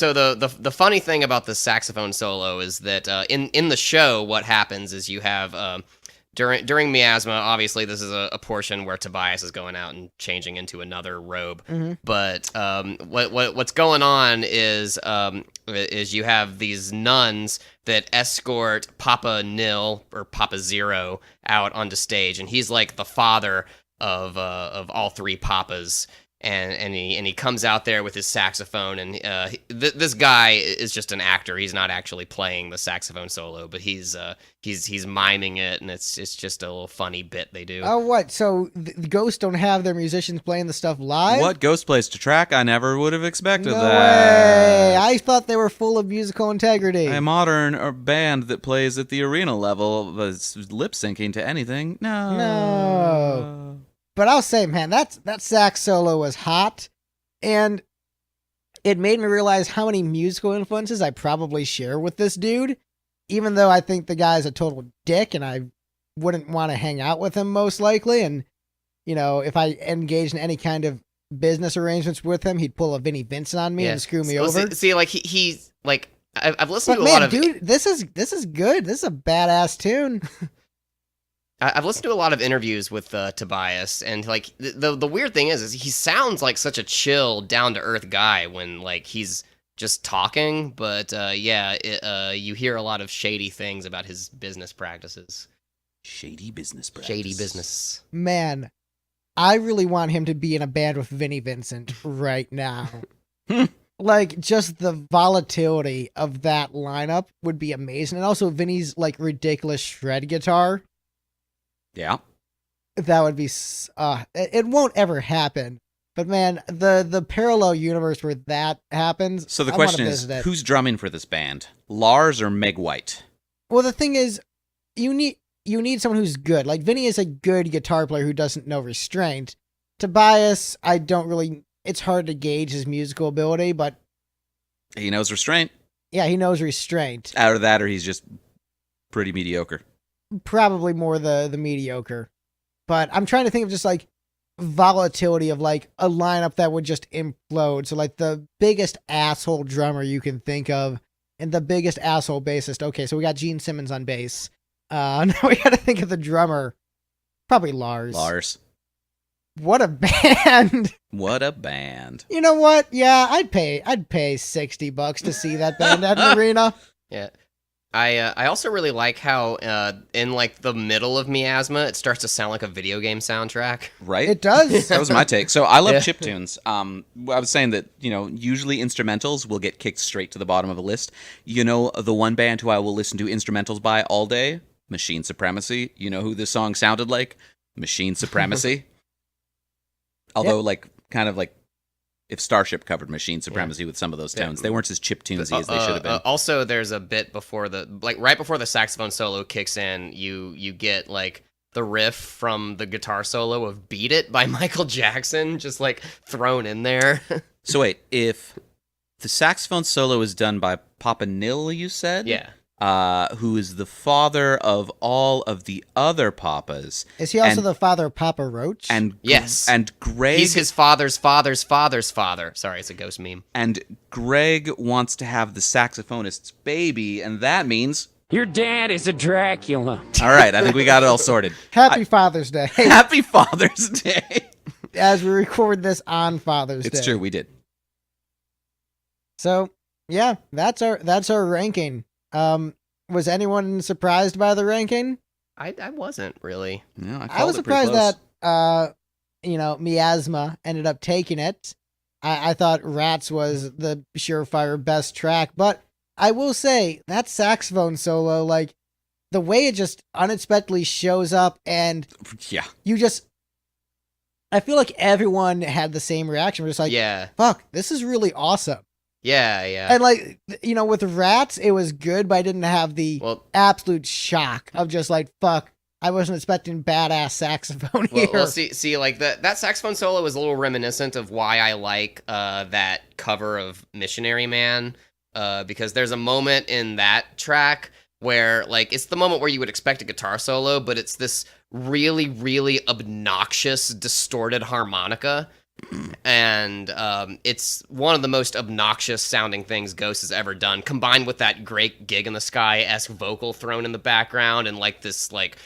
the funny thing about the saxophone solo is that in the show, what happens is you have during Miasma, obviously this is a portion where Tobias is going out and changing into another robe. Mm-hmm. But what's going on is you have these nuns that escort Papa Nil or Papa Zero out onto stage, and he's like the father of all three papas. And he comes out there with his saxophone, and this guy is just an actor. He's not actually playing the saxophone solo, but he's miming it, and it's just a little funny bit they do. Oh, what? So the Ghosts don't have their musicians playing the stuff live? What Ghost plays to track? I never would have expected No that. way! I thought they were full of musical integrity. A modern band that plays at the arena level was lip syncing to anything. No. But I'll say, man, that sax solo was hot, and it made me realize how many musical influences I probably share with this dude, even though I think the guy's a total dick, and I wouldn't want to hang out with him most likely, and, you know, if I engaged in any kind of business arrangements with him, he'd pull a Vinnie Vincent on me and screw me over. See, like, he's like, I've listened But to a man, lot of... dude, this is good. This is a badass tune. I've listened to a lot of interviews with Tobias, and like the weird thing is he sounds like such a chill, down to earth guy when like he's just talking. But you hear a lot of shady things about his business practices. Shady business practice. Shady business. Man, I really want him to be in a band with Vinnie Vincent right now. Like, just the volatility of that lineup would be amazing. And also Vinny's like ridiculous shred guitar. Yeah. That would be, it won't ever happen. But man, the parallel universe where that happens. So the I wanna question is, visit it. who's drumming for this band? Lars or Meg White? Well, the thing is, you need someone who's good. Like, Vinny is a good guitar player who doesn't know restraint. Tobias, it's hard to gauge his musical ability, but He knows restraint. yeah, he knows restraint. Out of that, or he's just pretty mediocre. Probably more the mediocre. But I'm trying to think of just like volatility of like a lineup that would just implode. So like the biggest asshole drummer you can think of and the biggest asshole bassist. Okay, so we got Gene Simmons on bass. Now we gotta think of the drummer. Probably Lars. Lars. What a band. What a band. You know what? Yeah, I'd pay $60 to see that band at an arena. Yeah. I also really like how in like the middle of Miasma, it starts to sound like a video game soundtrack. Right? It does. That was my take. So I love Yeah. chiptunes. I was saying that, usually instrumentals will get kicked straight to the bottom of a list. You know, the one band who I will listen to instrumentals by all day? Machine Supremacy. You know who this song sounded like? Machine Supremacy. Although, kind of like, if Starship covered Machine Supremacy with some of those tones, they weren't as chiptunesy as they should have been. Also, there's a bit before right before the saxophone solo kicks in, you get like the riff from the guitar solo of "Beat It" by Michael Jackson, just like thrown in there. So wait, if the saxophone solo is done by Papa Nil, you said? Yeah. Who is the father of all of the other Papas. Is he also the father of Papa Roach? Yes. And Greg... He's his father's father's father's father. Sorry, it's a ghost meme. And Greg wants to have the saxophonist's baby, and that means... Your dad is a Dracula. All right, I think we got it all sorted. Happy Father's Day. Happy Father's Day. As we record this on Father's Day. It's true, we did. So, yeah, that's our ranking. Was anyone surprised by the ranking? I wasn't really. No, I was surprised that Miasma ended up taking it. I thought Rats was the surefire best track, but I will say that saxophone solo, like the way it just unexpectedly shows up, and Yeah. I feel like everyone had the same reaction. We're just like, Yeah. fuck, this is really awesome. Yeah. And like, with Rats, it was good, but I didn't have the absolute shock of just like, fuck, I wasn't expecting badass saxophone here. Well, see, like that saxophone solo is a little reminiscent of why I like that cover of Missionary Man, because there's a moment in that track where like it's the moment where you would expect a guitar solo, but it's this really, really obnoxious, distorted harmonica. And it's one of the most obnoxious sounding things Ghost has ever done, combined with that great Gig in the Sky-esque vocal thrown in the background and like this like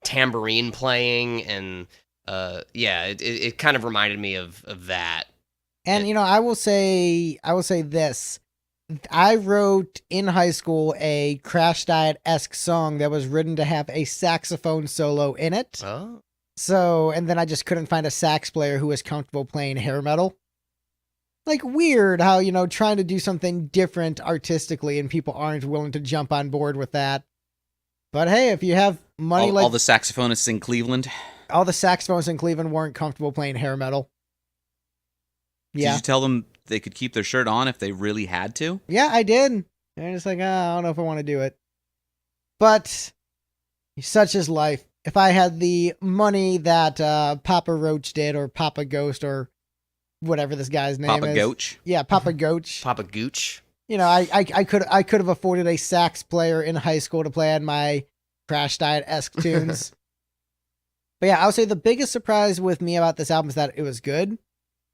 tambourine playing, and it kind of reminded me of that. And I will say this. I wrote in high school a Crash Diet-esque song that was written to have a saxophone solo in it. Oh. So, and then I just couldn't find a sax player who was comfortable playing hair metal. Like, weird how, trying to do something different artistically and people aren't willing to jump on board with that. But hey, if you have money all the saxophonists in Cleveland. All the saxophonists in Cleveland weren't comfortable playing hair metal. Yeah. Did you tell them they could keep their shirt on if they really had to? Yeah, I did. They're just like, I don't know if I want to do it. But such is life. If I had the money that Papa Roach did, or Papa Ghost, or whatever this guy's name is. Papa Gooch? Yeah, Papa Gooch. Papa Gooch. I could have afforded a sax player in high school to play on my Crash Diet-esque tunes. But yeah, I would say the biggest surprise with me about this album is that it was good.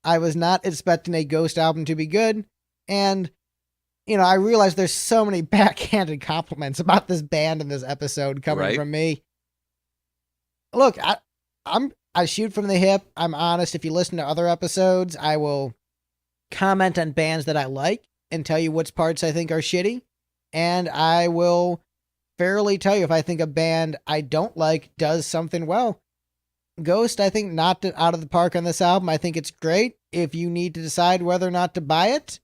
I was not expecting a Ghost album to be good. And, I realized there's so many backhanded compliments about this band in this episode coming from me. Look, I shoot from the hip. I'm honest. If you listen to other episodes, I will comment on bands that I like and tell you which parts I think are shitty. And I will fairly tell you if I think a band I don't like does something well. Ghost, I think, knocked it out of the park on this album. I think it's great. If you need to decide whether or not to buy it,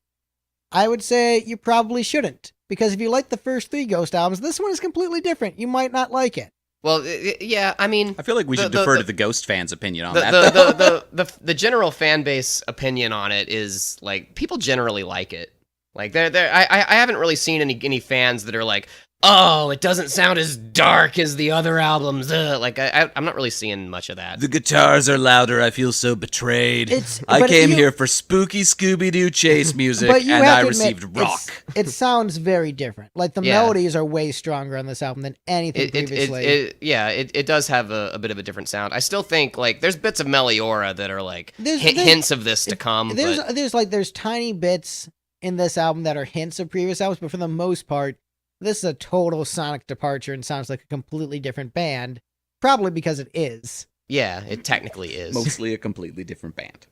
I would say you probably shouldn't. Because if you like the first 3 Ghost albums, this one is completely different. You might not like it. Well, yeah, I mean, I feel like we should defer to the Ghost fans' opinion on that. The general fan base opinion on it is like people generally like it. Like I haven't really seen any fans that are like, oh, it doesn't sound as dark as the other albums. Like I'm not really seeing much of that. The guitars are louder. I feel so betrayed. I came here for spooky Scooby-Doo chase music, and I received rock. It sounds very different. Like the melodies are way stronger on this album than anything previously. It does have a bit of a different sound. I still think like there's bits of Meliora that are like hints of this to come. There's tiny bits in this album that are hints of previous albums, but for the most part, this is a total sonic departure and sounds like a completely different band. Probably because it is. Yeah, it technically is. Mostly a completely different band.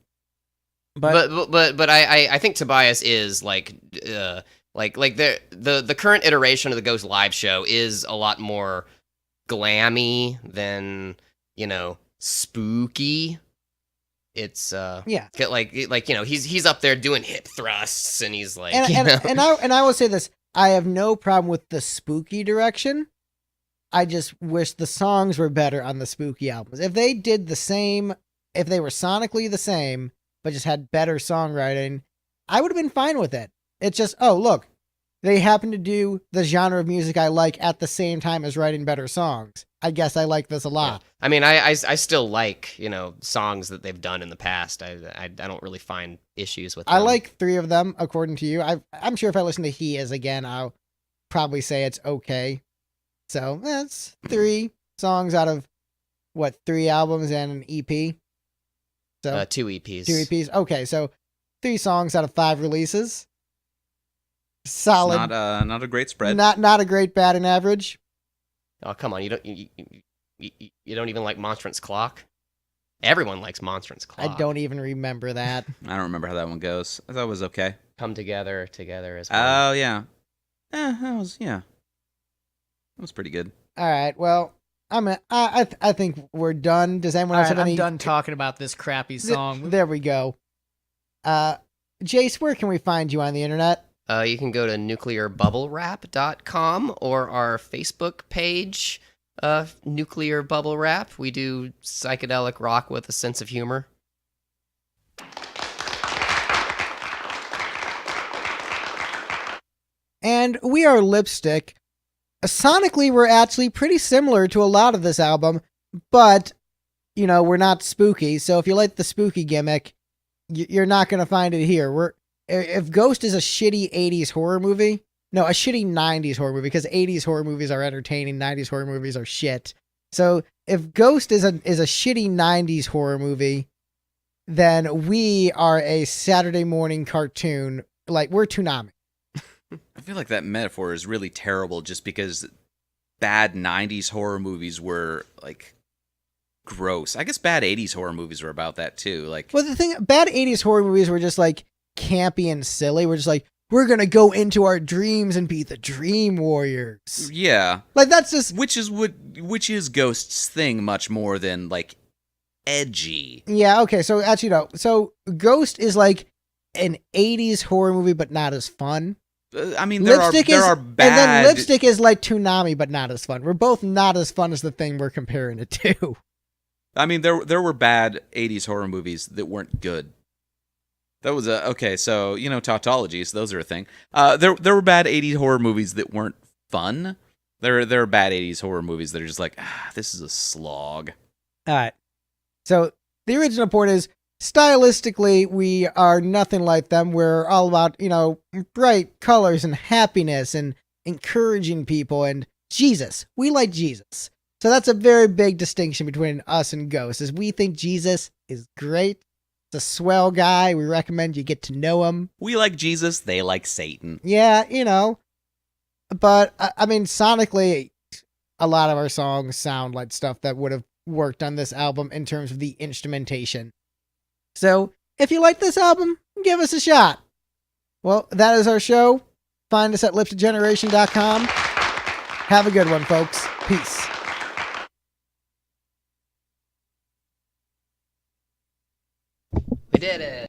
But I think Tobias is like Like the current iteration of the Ghost live show is a lot more glammy than, spooky. It's Yeah. he's up there doing hip thrusts and he's like, and I will say this, I have no problem with the spooky direction. I just wish the songs were better on the spooky albums. If they did the same, if they were sonically the same but just had better songwriting, I would have been fine with it. It's just, oh, look, they happen to do the genre of music I like at the same time as writing better songs. I guess I like this a lot. Yeah. I mean, I still like, songs that they've done in the past. I don't really find issues with them. I like 3 of them, according to you. I'm sure if I listen to He Is again, I'll probably say it's okay. So that's 3 songs out of, 3 albums and an EP? So 2 EPs. 2 EPs. Okay, so 3 songs out of 5 releases. Solid. It's not a great spread. Not a great batting average. Oh, come on! You don't even like Monstrance Clock? Everyone likes Monstrance Clock. I don't even remember that. I don't remember how that one goes. I thought it was okay. Come together as one. Oh yeah. That was pretty good. All right. Well, I think we're done. Does anyone else have any? I'm done talking about this crappy song. There we go. Jace, where can we find you on the internet? You can go to nuclearbubblewrap.com or our Facebook page, Nuclear Bubble Wrap. We do psychedelic rock with a sense of humor. And we are Lipstick. Sonically, we're actually pretty similar to a lot of this album, but, we're not spooky. So if you like the spooky gimmick, you're not going to find it here. If Ghost is a shitty 80s horror movie, no, a shitty 90s horror movie, because 80s horror movies are entertaining, 90s horror movies are shit. So if Ghost is a shitty 90s horror movie, then we are a Saturday morning cartoon. Like, we're Toonami. I feel like that metaphor is really terrible just because bad 90s horror movies were, like, gross. I guess bad 80s horror movies were about that, too. Like, well, the thing, bad 80s horror movies were just, like, campy and silly. We're just like, we're going to go into our dreams and be the dream warriors. yeah. Like, that's just... Which is Ghost's thing much more than, like, edgy. Yeah, okay, so actually, no. So, Ghost is, like, an 80s horror movie, but not as fun. I mean, there are bad... And then Lipstick is like Toonami, but not as fun. We're both not as fun as the thing we're comparing it to. I mean, there were bad 80s horror movies that weren't good. That was okay, so, tautologies, those are a thing. There were bad 80s horror movies that weren't fun. There are bad 80s horror movies that are just like, this is a slog. All right. So, the original point is, stylistically, we are nothing like them. We're all about, bright colors and happiness and encouraging people and Jesus. We like Jesus. So that's a very big distinction between us and Ghost, is we think Jesus is great. It's a swell guy. We recommend you get to know him. We like Jesus. They like Satan. Yeah, But, I mean, sonically, a lot of our songs sound like stuff that would have worked on this album in terms of the instrumentation. So, if you like this album, give us a shot. Well, that is our show. Find us at lipsdegeneration.com. Have a good one, folks. Peace. We did it.